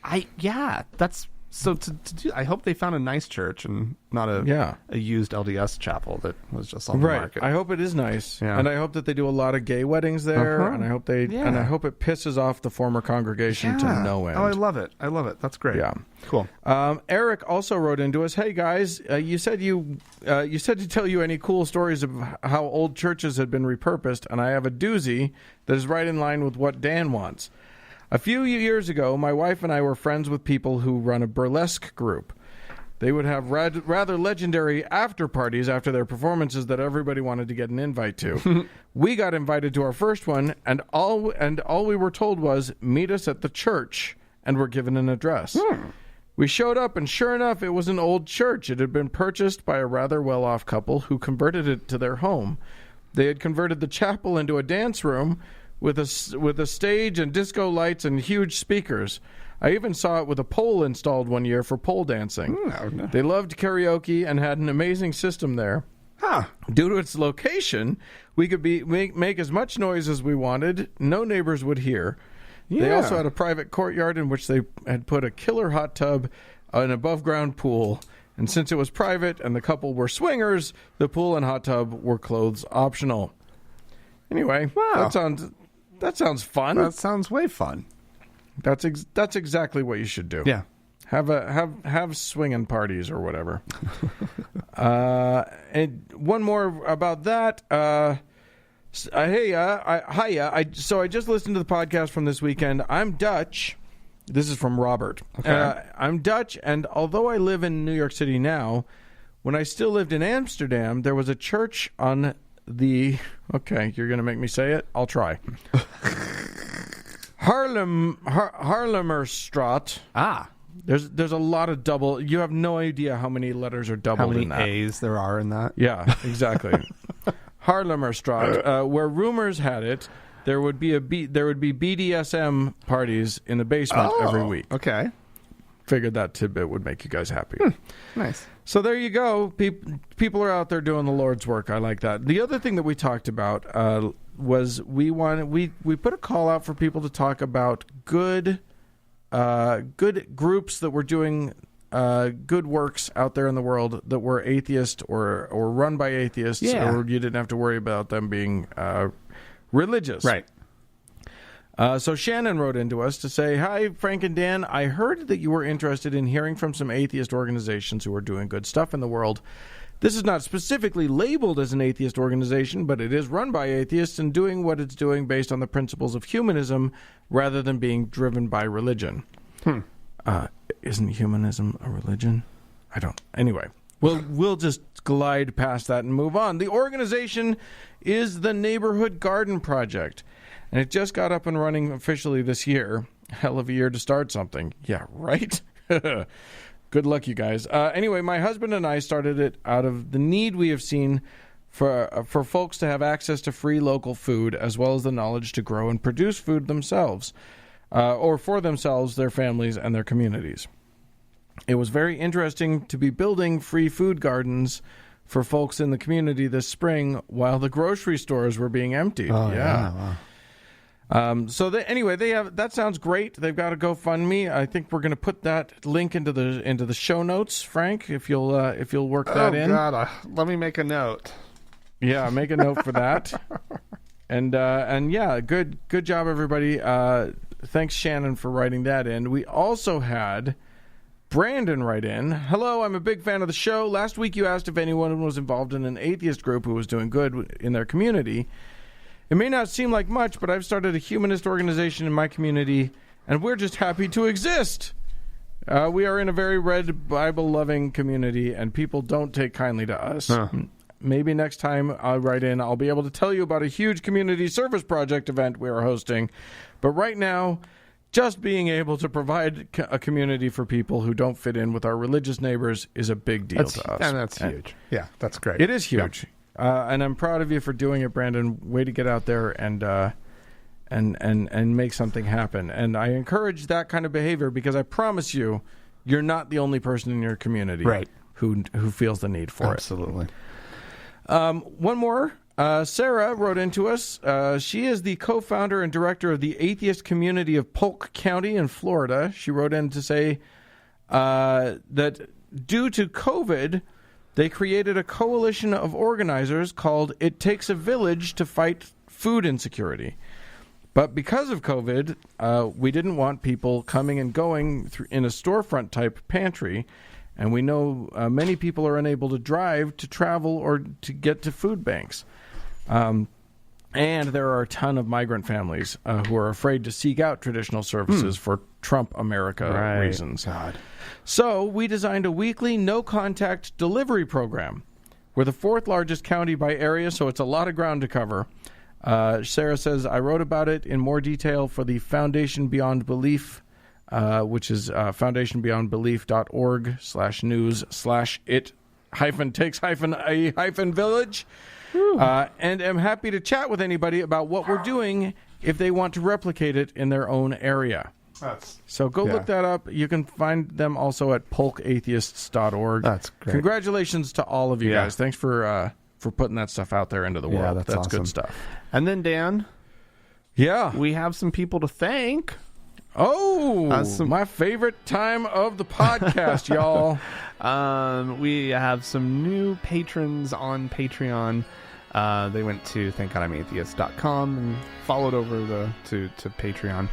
S1: that's... So to do, I hope they found a nice church and not a used LDS chapel that was just on the market.
S2: I hope it is nice, and I hope that they do a lot of gay weddings there, and I hope and I hope it pisses off the former congregation to no end.
S1: Oh, I love it! That's great.
S2: Yeah,
S1: cool.
S2: Eric also wrote into us, "Hey guys, you said to tell you any cool stories of how old churches had been repurposed, and I have a doozy that is right in line with what Dan wants." A few years ago, my wife and I were friends with people who run a burlesque group. They would have rather legendary after parties after their performances that everybody wanted to get an invite to. We got invited to our first one, and all we were told was, meet us at the church, and were given an address. We showed up, and sure enough, it was an old church. It had been purchased by a rather well-off couple who converted it to their home. They had converted the chapel into a dance room, with a stage and disco lights and huge speakers. I even saw it with a pole installed one year for pole dancing. They loved karaoke and had an amazing system there. Due to its location, we could make as much noise as we wanted. No neighbors would hear. They also had a private courtyard in which they had put a killer hot tub, an above-ground pool. And since it was private and the couple were swingers, the pool and hot tub were clothes optional. Anyway, that sounds fun.
S1: That sounds way fun.
S2: That's exactly what you should do.
S1: Yeah,
S2: have swinging parties or whatever. And one more about that. So I just listened to the podcast from this weekend. I'm Dutch. This is from Robert. Okay. I'm Dutch, and although I live in New York City now, when I still lived in Amsterdam, there was a church on the... Okay, you're going to make me say it? I'll try. Haarlemmerstraat. There's a lot of double... You have no idea how many letters are doubled in that.
S1: How many A's there are in that?
S2: Yeah, exactly. Haarlemmerstraat, where rumors had it, there would be BDSM parties in the basement every week.
S1: Okay.
S2: figured that tidbit would make you guys happy.
S1: Nice.
S2: So there you go. People are out there doing the Lord's work. I like that. The other thing that we talked about was we put a call out for people to talk about good groups that were doing good works out there in the world that were atheist or run by atheists, or you didn't have to worry about them being religious.
S1: Right.
S2: So Shannon wrote into us to say, "Hi, Frank and Dan. I heard that you were interested in hearing from some atheist organizations who are doing good stuff in the world. This is not specifically labeled as an atheist organization, but it is run by atheists and doing what it's doing based on the principles of humanism rather than being driven by religion." Isn't humanism a religion? I don't. Anyway, we'll just glide past that and move on. The organization is the Neighborhood Garden Project, and it just got up and running officially this year. Hell of a year to start something. Yeah, right? Good luck, you guys. Anyway, my husband and I started it out of the need we have seen for folks to have access to free local food, as well as the knowledge to grow and produce food themselves, or for themselves, their families, and their communities. It was very interesting to be building free food gardens for folks in the community this spring while the grocery stores were being emptied.
S1: Oh, yeah. Wow.
S2: So anyway, they have that sounds great. They've got a GoFundMe. I think we're going to put that link into the show notes, Frank, if you'll work that in.
S1: Oh God, let me make a note.
S2: Yeah, make a note for that. And yeah, good job, everybody. Thanks, Shannon, for writing that in. We also had Brandon write in. "Hello, I'm a big fan of the show. Last week you asked if anyone was involved in an atheist group who was doing good in their community. It may not seem like much, but I've started a humanist organization in my community, and we're just happy to exist. We are in a very read, Bible-loving community, and people don't take kindly to us. Maybe next time I'll write in, I'll be able to tell you about a huge community service project event we are hosting. But right now, just being able to provide a community for people who don't fit in with our religious neighbors is a big deal to us."
S1: And that's huge. Yeah, that's great.
S2: It is huge. Yeah. And I'm proud of you for doing it, Brandon. Way to get out there and make something happen. And I encourage that kind of behavior because I promise you, you're not the only person in your community who feels the need for
S1: Absolutely.
S2: One more. Sarah wrote into us. She is the co-founder and director of the atheist community of Polk County in Florida. She wrote in to say that due to COVID, they created a coalition of organizers called It Takes a Village to Fight Food Insecurity. But because of COVID, we didn't want people coming and going in a storefront type pantry. And we know many people are unable to drive, to travel, or to get to food banks. And there are a ton of migrant families who are afraid to seek out traditional services for Trump America reasons.
S1: God.
S2: So we designed a weekly no-contact delivery program. We're the fourth largest county by area, so it's a lot of ground to cover. Sarah says, I wrote about it in more detail for the Foundation Beyond Belief, which is foundationbeyondbelief.org/news/it-takes-a-village. And am happy to chat with anybody about what we're doing if they want to replicate it in their own area. So go look that up. You can find them also at polkatheists.org.
S1: That's great.
S2: Congratulations to all of you guys. Thanks for putting that stuff out there into the world. That's
S1: awesome.
S2: good stuff.
S1: And then, Dan, we have some people to thank.
S2: Oh, my favorite time of the podcast, y'all.
S1: We have some new patrons on Patreon. They went to thankgodimatheist.com and followed over to Patreon.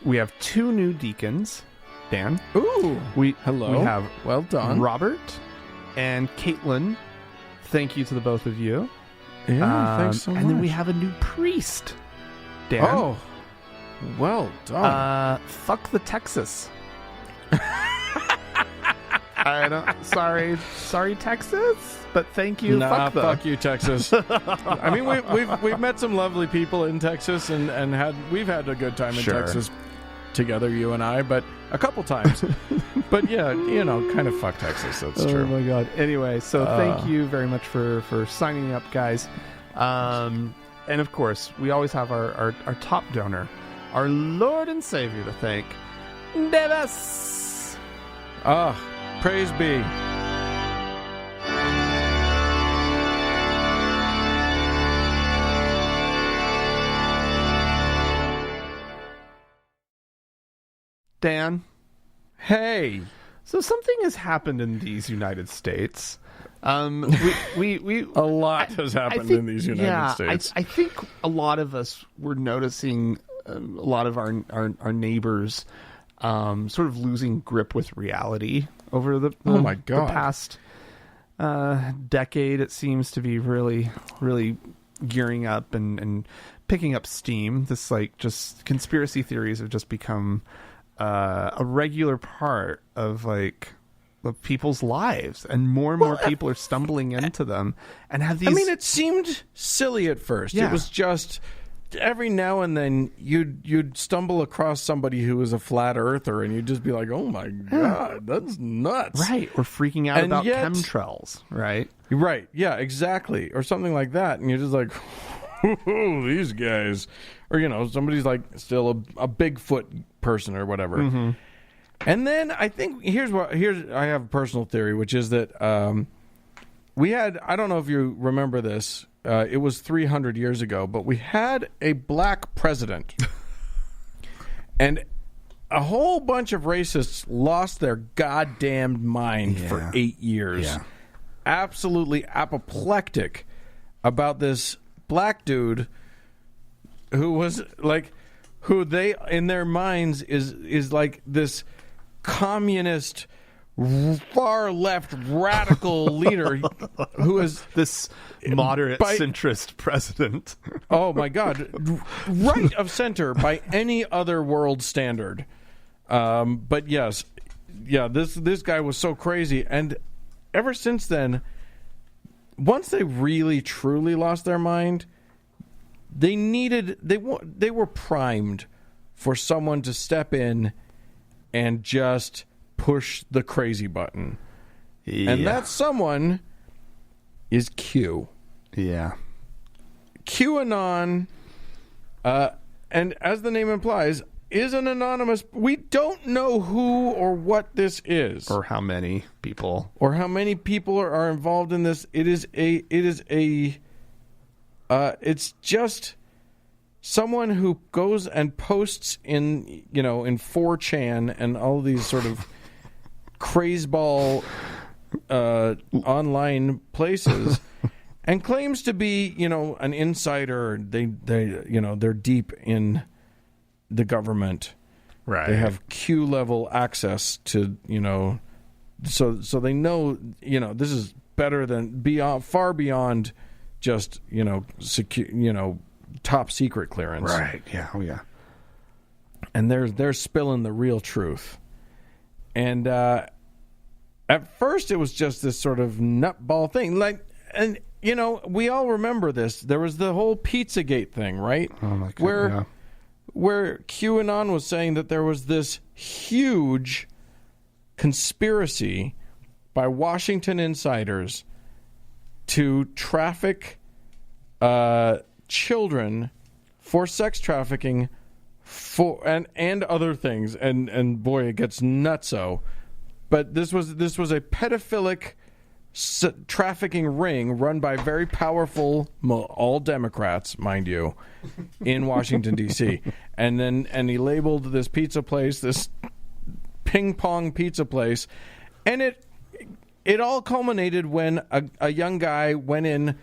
S1: We have two new deacons, Dan.
S2: Ooh.
S1: Hello. We have
S2: well done,
S1: Robert and Caitlin. Thank you to the both of you.
S2: Yeah, thanks so much.
S1: And then we have a new priest, Dan.
S2: Oh, well done.
S1: Fuck the Texas. Sorry, Texas, but thank you.
S2: Fuck you, Texas. I mean, we've met some lovely people in Texas, and we've had a good time in Texas together, you and I, but a couple times. But yeah, kind of fuck Texas. That's true.
S1: Oh my God. Anyway, so thank you very much for signing up, guys. And of course, we always have our top donor, our Lord and Savior to thank. Davis!
S2: Praise be.
S1: Dan?
S2: Hey.
S1: So something has happened in these United States. We
S2: A lot has happened in these United States.
S1: I think a lot of us were noticing a lot of our neighbors sort of losing grip with reality over the past decade. It seems to be really gearing up and picking up steam. This just conspiracy theories have just become a regular part of people's lives, and more people are stumbling into them and have these.
S2: I mean, it seemed silly at first.
S1: Yeah.
S2: It was just every now and then you'd stumble across somebody who was a flat earther, and you'd just be like, "Oh my god, that's nuts!"
S1: Right? We're freaking out
S2: And
S1: about
S2: yet-
S1: chemtrails, right?
S2: Right? Yeah, exactly, or something like that, and you're just like, "Oh, these guys," or somebody's like still a Bigfoot person or whatever.
S1: Mm-hmm.
S2: And then I think here's I have a personal theory, which is that we had, I don't know if you remember this, it was 300 years ago, but we had a black president. And a whole bunch of racists lost their goddamn mind for 8 years.
S1: Yeah.
S2: Absolutely apoplectic about this black dude who was who they, in their minds, is like this communist, far left radical leader who is
S1: This moderate centrist president.
S2: oh my god, right of center by any other world standard. But yes, this guy was so crazy, and ever since then, once they really truly lost their mind, they were primed for someone to step in and just push the crazy button.
S1: Yeah.
S2: And that someone is Q.
S1: Yeah.
S2: QAnon, and as the name implies, is an anonymous. We don't know who or what this is,
S1: Or how many people.
S2: or how many people are involved in this. It's just someone who goes and posts in 4chan and all these sort of crazeball online places and claims to be, an insider. They're deep in the government.
S1: Right.
S2: They have Q level access to, so they know, this is better than far beyond just, secure, top secret clearance.
S1: Right. Yeah. Oh, yeah.
S2: And they're spilling the real truth. And at first it was just this sort of nutball thing. We all remember this. There was the whole Pizzagate thing, right?
S1: Oh my God.
S2: Where QAnon was saying that there was this huge conspiracy by Washington insiders to traffic children for sex trafficking and other things, and boy, it gets nutso. But this was a pedophilic trafficking ring run by very powerful, all Democrats, mind you, in Washington D.C. And he labeled this pizza place, this ping pong pizza place, and it all culminated when a young guy went in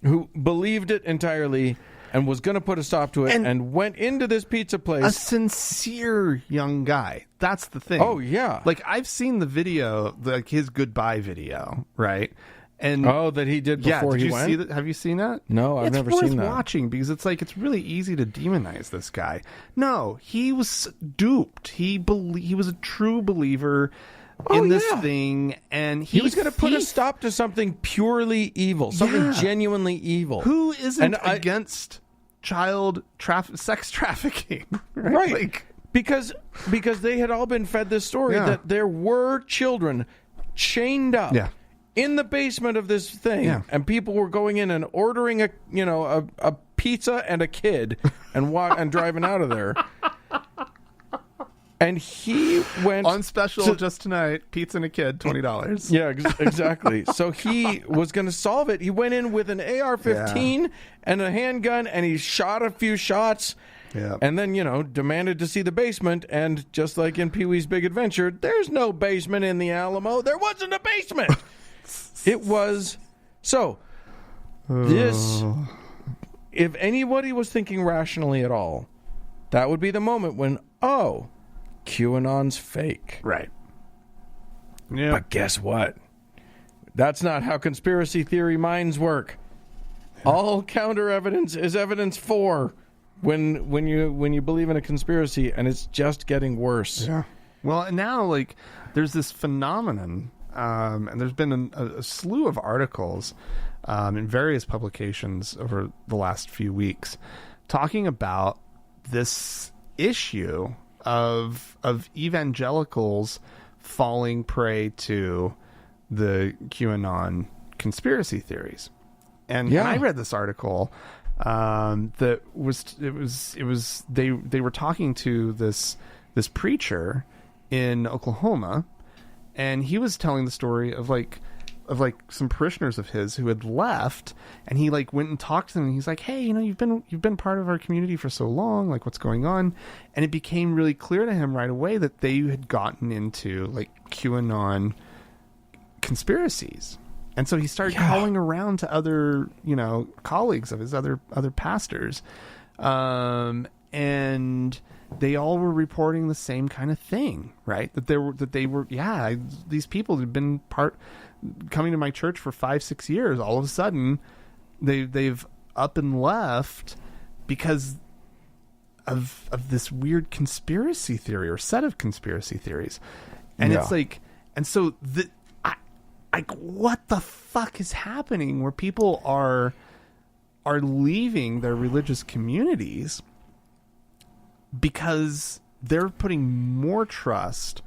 S2: who believed it entirely and was going to put a stop to it, and went into this pizza place.
S1: A sincere young guy. That's the thing.
S2: Oh, yeah.
S1: I've seen the video, his goodbye video, right? And
S2: that he did before he went?
S1: See that? Have you seen that?
S2: No, I've never seen that.
S1: It's worth watching because it's really easy to demonize this guy. No, he was duped. He was a true believer in this thing, and
S2: he was going to put a stop to something purely evil, something genuinely evil.
S1: Who isn't against child sex trafficking?
S2: Right. Because they had all been fed this story that there were children chained up in the basement of this thing, and people were going in and ordering a pizza and a kid and driving out of there. And he went
S1: on special just tonight, pizza and a kid, $20.
S2: Yeah, exactly. So he was going to solve it. He went in with an AR-15 and a handgun, and he shot a few shots.
S1: Yeah.
S2: And then, demanded to see the basement. And just like in Pee-wee's Big Adventure, there's no basement in the Alamo. There wasn't a basement. It was so. This, if anybody was thinking rationally at all, that would be the moment when, QAnon's fake.
S1: Right. Yeah.
S2: But guess what? That's not how conspiracy theory minds work. All counter evidence is evidence for when you believe in a conspiracy, and it's just getting worse.
S1: Yeah. Well, and now there's this phenomenon, and there's been a slew of articles in various publications over the last few weeks talking about this issue of evangelicals falling prey to the QAnon conspiracy theories. And I read this article that they were talking to this preacher in Oklahoma, and he was telling the story of some parishioners of his who had left, and he went and talked to them, and he's like, hey, you've been part of our community for so long, what's going on? And it became really clear to him right away that they had gotten into QAnon conspiracies. And so he started calling around to other, colleagues of his other pastors. And they all were reporting the same kind of thing, right? These people had been coming to my church for 5-6 years. All of a sudden they've up and left because of this weird conspiracy theory or set of conspiracy theories. And it's and so what the fuck is happening where people are leaving their religious communities because they're putting more trust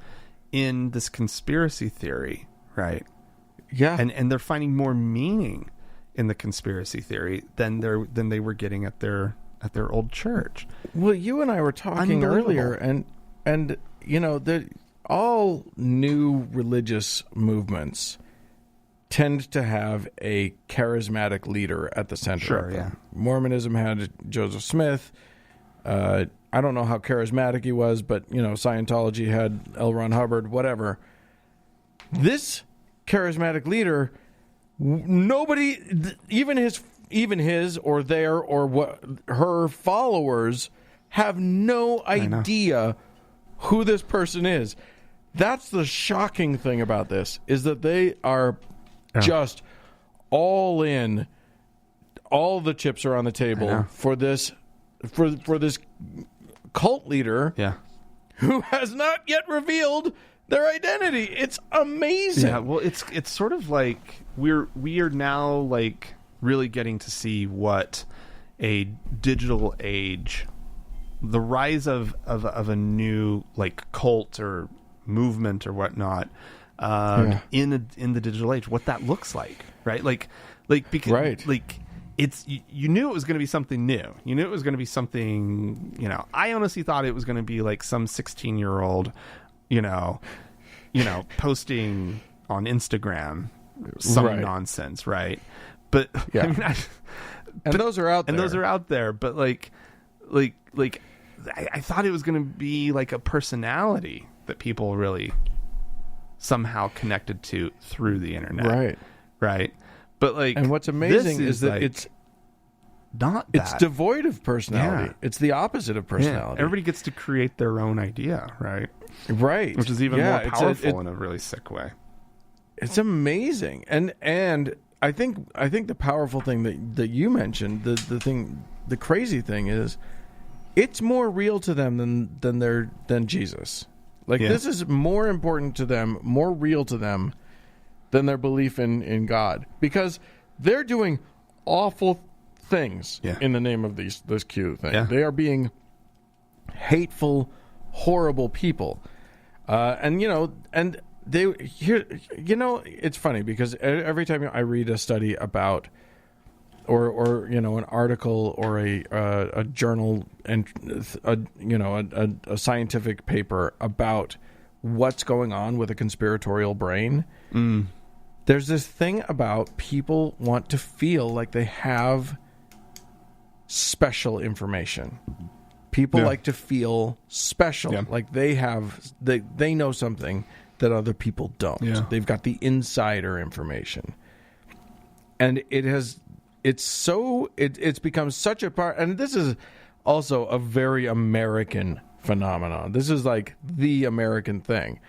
S1: in this conspiracy theory, right?
S2: Yeah.
S1: And they're finding more meaning in the conspiracy theory than they were getting at their old church.
S2: Well, you and I were talking earlier, and all new religious movements tend to have a charismatic leader at the center of them.
S1: Yeah.
S2: Mormonism had Joseph Smith. I don't know how charismatic he was, but Scientology had L. Ron Hubbard, whatever. This charismatic leader, nobody, even his or their or her followers have no idea who this person is. That's the shocking thing about this, is that they are just all in. All the chips are on the table for this cult leader who has not yet revealed their identity. It's amazing.
S1: Yeah, well, it's sort of like we are now really getting to see what a digital age, the rise of a new cult or movement or whatnot in the digital age, what that looks like, right? Because it's you knew it was going to be something new. You knew it was going to be something. I honestly thought it was going to be some 16-year-old, posting on Instagram some nonsense, right? But
S2: those are out there.
S1: And those are out there. But I thought it was going to be a personality that people really somehow connected to through the internet, right? But
S2: and what's amazing is that it's
S1: not that.
S2: It's devoid of personality.
S1: Yeah.
S2: It's the opposite of personality.
S1: Yeah. Everybody gets to create their own idea, right?
S2: Right.
S1: Which is even more powerful in a really sick way.
S2: It's amazing. And I think the powerful thing that you mentioned, the crazy thing is, it's more real to them than Jesus. This is more important to them, more real to them than their belief in God, because they're doing awful things in the name of this Q thing. Yeah. They are being hateful, horrible people, and it's funny because every time I read a study about or an article or a journal and a scientific paper about what's going on with a conspiratorial brain. There's this thing about people want to feel like they have special information. People like to feel special, like they know something that other people don't. They've got the insider information, and it's become such a part. And this is also a very American phenomenon. This is like the American thing.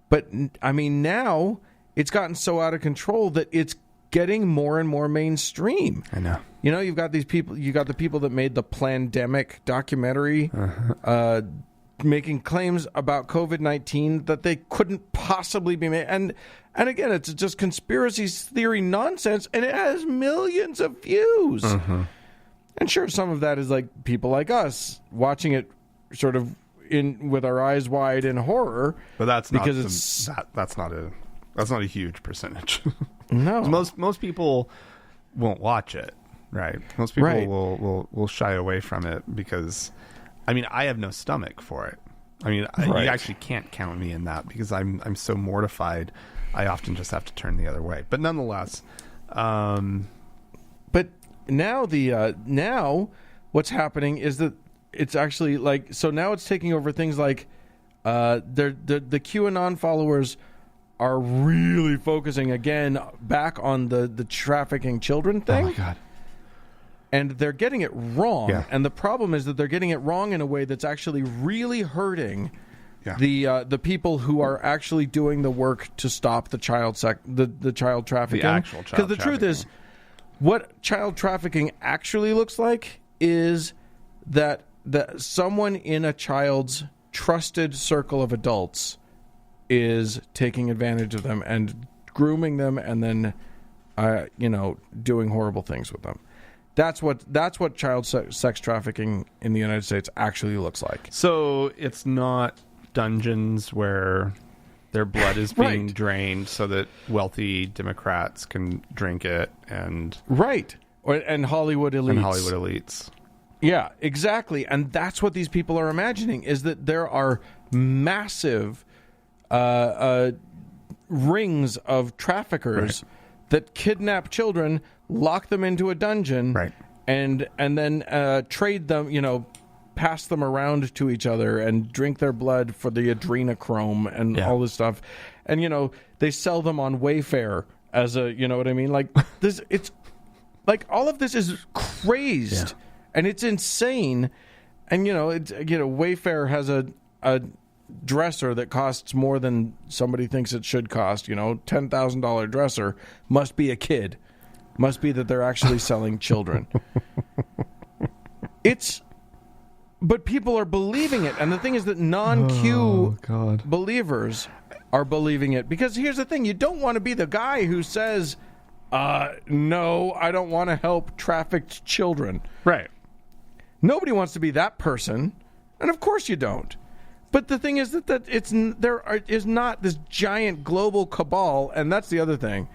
S2: But I mean, now it's gotten so out of control that it's getting more and more mainstream.
S1: I know.
S2: You've got these people. You got the people that made the Plandemic documentary, making claims about COVID-19 that they couldn't possibly be made. And again, it's just conspiracy theory nonsense, and it has millions of views. And sure, some of that is like people like us watching it, sort of with our eyes wide in horror.
S1: But that's
S2: because
S1: that's not a huge percentage.
S2: No,
S1: most people won't watch it, right? Most people will shy away from it because, I mean, I have no stomach for it. I mean, you actually can't count me in that because I'm so mortified. I often just have to turn the other way. But nonetheless,
S2: but now what's happening is that it's actually like, so now it's taking over things like the QAnon followers are really focusing again back on the trafficking children thing.
S1: Oh my God.
S2: And they're getting it wrong.
S1: Yeah.
S2: And the problem is that they're getting it wrong in a way that's actually really hurting the people who are actually doing the work to stop the child trafficking.
S1: The actual child
S2: Because the truth is, what child trafficking actually looks like is that someone in a child's trusted circle of adults is taking advantage of them and grooming them, and then doing horrible things with them. That's what child sex trafficking in the United States actually looks like.
S1: So it's not dungeons where their blood is being drained so that wealthy Democrats can drink it and
S2: Hollywood elites. Yeah, exactly. And that's what these people are imagining, is that there are massive rings of traffickers that kidnap children, lock them into a dungeon, and then trade them, pass them around to each other and drink their blood for the adrenochrome and all this stuff. And, they sell them on Wayfair as a, you know what I mean? Like this, it's like all of this is crazed and it's insane. And, Wayfair has a dresser that costs more than somebody thinks it should cost. $10,000 dresser must be a kid. Must be that they're actually selling children. But people are believing it. And the thing is that non-Q believers are believing it. Because here's the thing. You don't want to be the guy who says, no, I don't want to help trafficked children.
S1: Right.
S2: Nobody wants to be that person. And of course you don't. But the thing is that there is not this giant global cabal. And that's the other thing.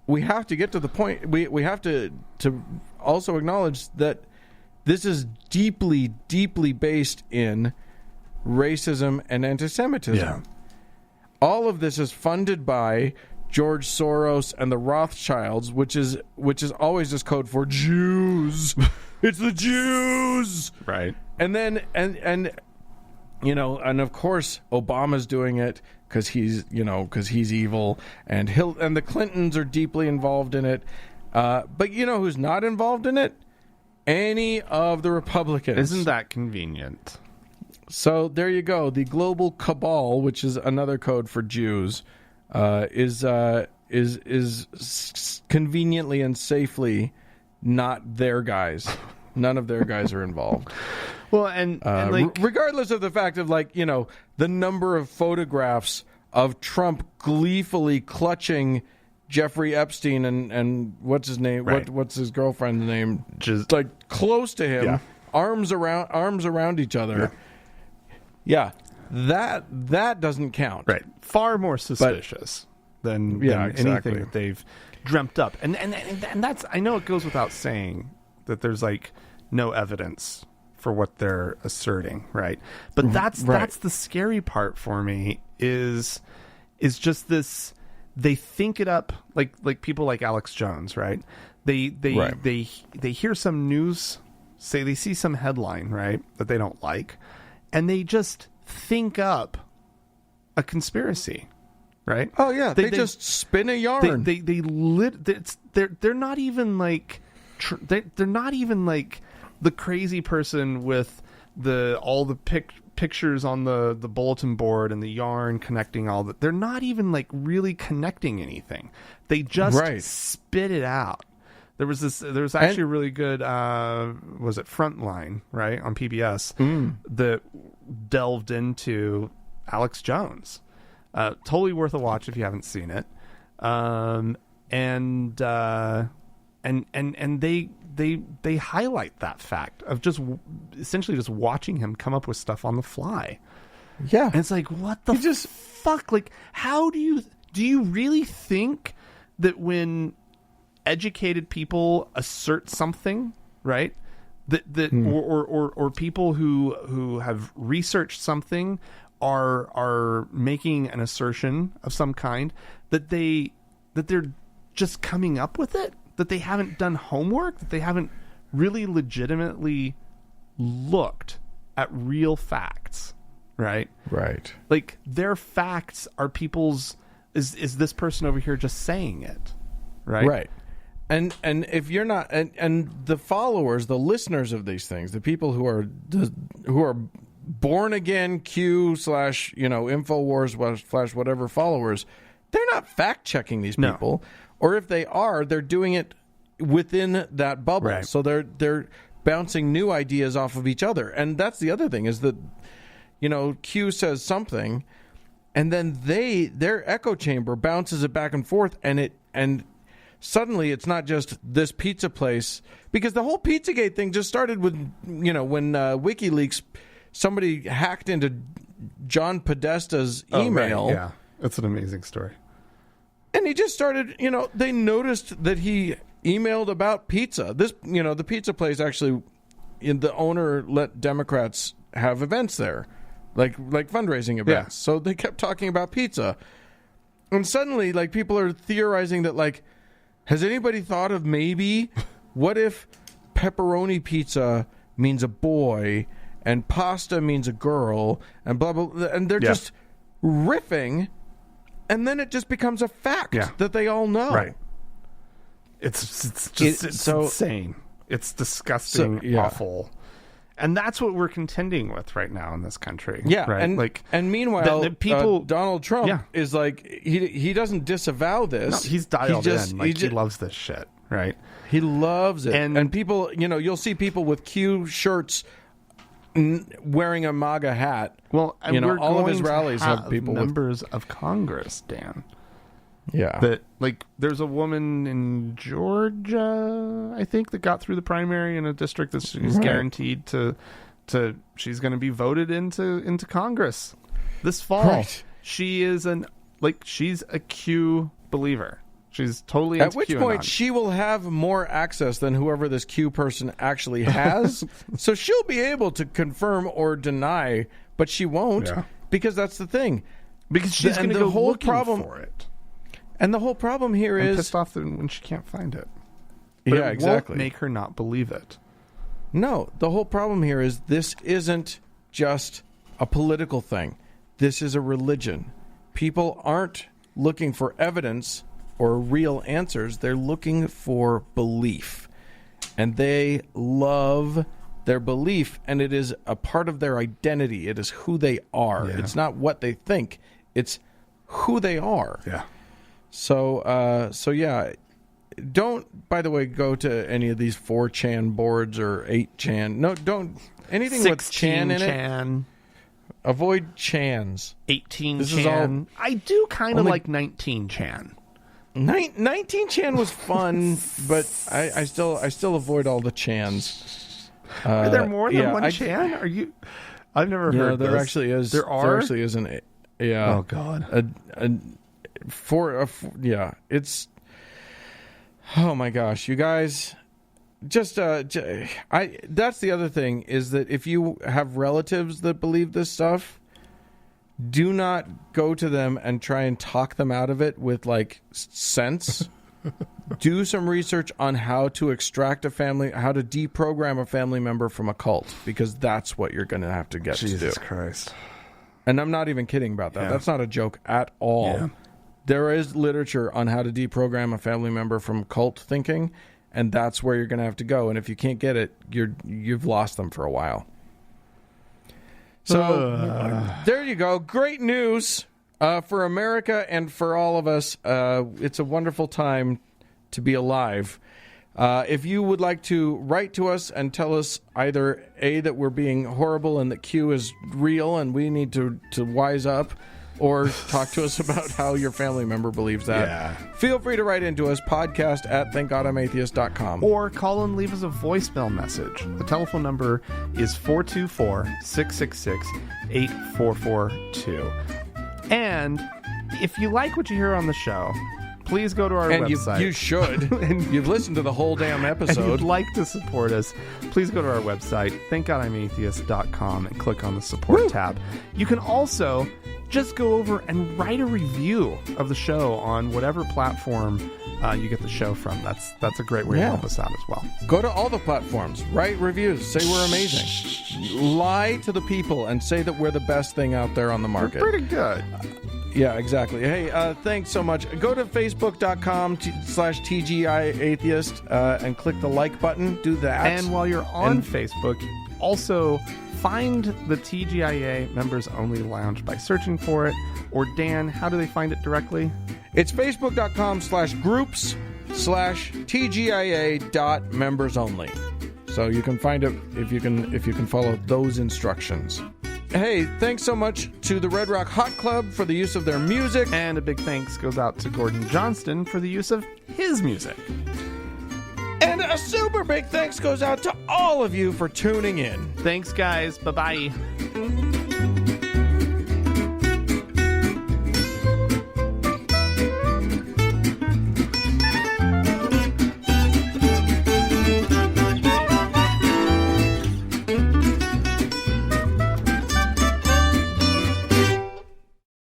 S2: We have to get to the point. We have to also acknowledge that this is deeply, deeply based in racism and anti-Semitism. Yeah. All of this is funded by George Soros and the Rothschilds, which is always just code for Jews. It's the Jews,
S1: right?
S2: And then and of course Obama's doing it because he's evil, and the Clintons are deeply involved in it. But who's not involved in it? Any of the Republicans.
S1: Isn't that convenient?
S2: So there you go. The global cabal, which is another code for Jews, is conveniently and safely not their guys. None of their guys are involved.
S1: Well, and
S2: regardless of the fact of the number of photographs of Trump gleefully clutching Jeffrey Epstein and what's his name?
S1: Right.
S2: What's his girlfriend's name?
S1: Just
S2: close to him, arms around each other. Yeah, that doesn't count.
S1: Right. Far more suspicious than anything that they've dreamt up. And that's, I know it goes without saying that there's like no evidence for what they're asserting, right? But that's the scary part for me is just this. They think it up like people like Alex Jones, right? They hear some news, say they see some headline, right, that they don't like, and they just think up a conspiracy, right?
S2: Oh yeah, they just spin a yarn.
S1: They're not even like they're not even like the crazy person with all the pictures on the bulletin board and the yarn connecting all that. They're not even like really connecting anything. They just spit it out. There was actually a really good was it Frontline, right, on PBS that delved into Alex Jones. Totally worth a watch if you haven't seen it. And they highlight that fact of just essentially just watching him come up with stuff on the fly.
S2: Yeah.
S1: And it's like, what the fuck? Like, how do you really think that when educated people assert something, right, or people who have researched something are making an assertion of some kind, that they're just coming up with it, that they haven't done homework, that they haven't really legitimately looked at real facts, right?
S2: Right.
S1: Like, their facts are people's. Is this person over here just saying it, right?
S2: Right. And if you're not, and the followers, the listeners of these things, the people who are born again Q / Infowars / whatever followers, they're not fact checking these people, or if they are, they're doing it within that bubble.
S1: Right.
S2: So they're bouncing new ideas off of each other, and that's the other thing is that Q says something, and then their echo chamber bounces it back and forth, and suddenly it's not just this pizza place, because the whole Pizzagate thing just started with when WikiLeaks, somebody hacked into John Podesta's email.
S1: Right. Yeah, that's an amazing story.
S2: And he just started, they noticed that he emailed about pizza. This, the pizza place actually, the owner let Democrats have events there, like fundraising events. Yeah. So they kept talking about pizza. And suddenly, like, people are theorizing that, like, has anybody thought of maybe, what if pepperoni pizza means a boy and pasta means a girl and blah, blah, blah, and they're just riffing, and then it just becomes a fact that they all know.
S1: Right. It's insane. It's disgusting, awful. And that's what we're contending with right now in this country.
S2: Yeah,
S1: right?
S2: And meanwhile, people, Donald Trump is like, he doesn't disavow this.
S1: No, he's dialed in. Like, he loves this shit, right?
S2: He loves it. And people, you'll see people with Q shirts wearing a MAGA hat.
S1: Well, and we're
S2: all
S1: going
S2: of his rallies
S1: to
S2: have people
S1: members of Congress, Dan.
S2: Yeah.
S1: That, like, there's a woman in Georgia, I think, that got through the primary in a district that she's guaranteed to she's going to be voted into Congress this fall. Right. She is she's a Q believer. She's totally into
S2: At which
S1: QAnon.
S2: point she will have more access than whoever this Q person actually has. So she'll be able to confirm or deny, but she won't because that's the thing. Because she's going to go looking for it. And the whole problem here is
S1: pissed off when she can't find it. But it won't make her not believe it.
S2: No, the whole problem here is this isn't just a political thing. This is a religion. People aren't looking for evidence or real answers. They're looking for belief. And they love their belief, and it is a part of their identity. It is who they are. Yeah. It's not what they think. It's who they are.
S1: Yeah.
S2: So yeah, don't, by the way, go to any of these 4chan boards or 8chan. No, don't. Anything with chan in it. Avoid chans.
S1: 18chan. I do kind of like 19chan.
S2: 19chan was fun, but I still avoid all the chans.
S1: Are there more than one chan? Are you? I've never heard.
S2: There actually is.
S1: There are.
S2: There actually is an. Yeah.
S1: Oh God.
S2: it's, oh my gosh, you guys, just that's the other thing, is that if you have relatives that believe this stuff, do not go to them and try and talk them out of it with like sense. Do some research on how to extract how to deprogram a family member from a cult, because that's what you're going to have to get to do.
S1: Jesus Christ.
S2: And I'm not even kidding about that. Yeah. That's not a joke at all. Yeah. There is literature on how to deprogram a family member from cult thinking, and that's where you're going to have to go. And if you can't get it, you've lost them for a while. So there you go. Great news for America and for all of us. It's a wonderful time to be alive. If you would like to write to us and tell us either A, that we're being horrible and that Q is real and we need to wise up, or talk to us about how your family member believes that, feel free to write into us, podcast@thankgodimatheist.com.
S1: Or call and leave us a voicemail message. The telephone number is 424-666-8442. And if you like what you hear on the show, please go to our website.
S2: You should. You've listened to the whole damn episode.
S1: And you'd like to support us, please go to our website, thankgodimatheist.com, and click on the support tab. You can also just go over and write a review of the show on whatever platform you get the show from. That's a great way to help us out as well.
S2: Go to all the platforms, write reviews, say we're amazing. Lie to the people and say that we're the best thing out there on the market.
S1: We're pretty good.
S2: Yeah, exactly. Hey, thanks so much. Go to facebook.com/TGIAtheist and click the like button. Do that.
S1: And while you're on Facebook, also find the TGIA Members Only Lounge by searching for it. Or Dan, how do they find it directly?
S2: It's facebook.com/groups/TGIA.membersonly. So you can find it if you can follow those instructions. Hey, thanks so much to the Red Rock Hot Club for the use of their music.
S1: And a big thanks goes out to Gordon Johnston for the use of his music.
S2: And a super big thanks goes out to all of you for tuning in.
S1: Thanks, guys. Bye-bye.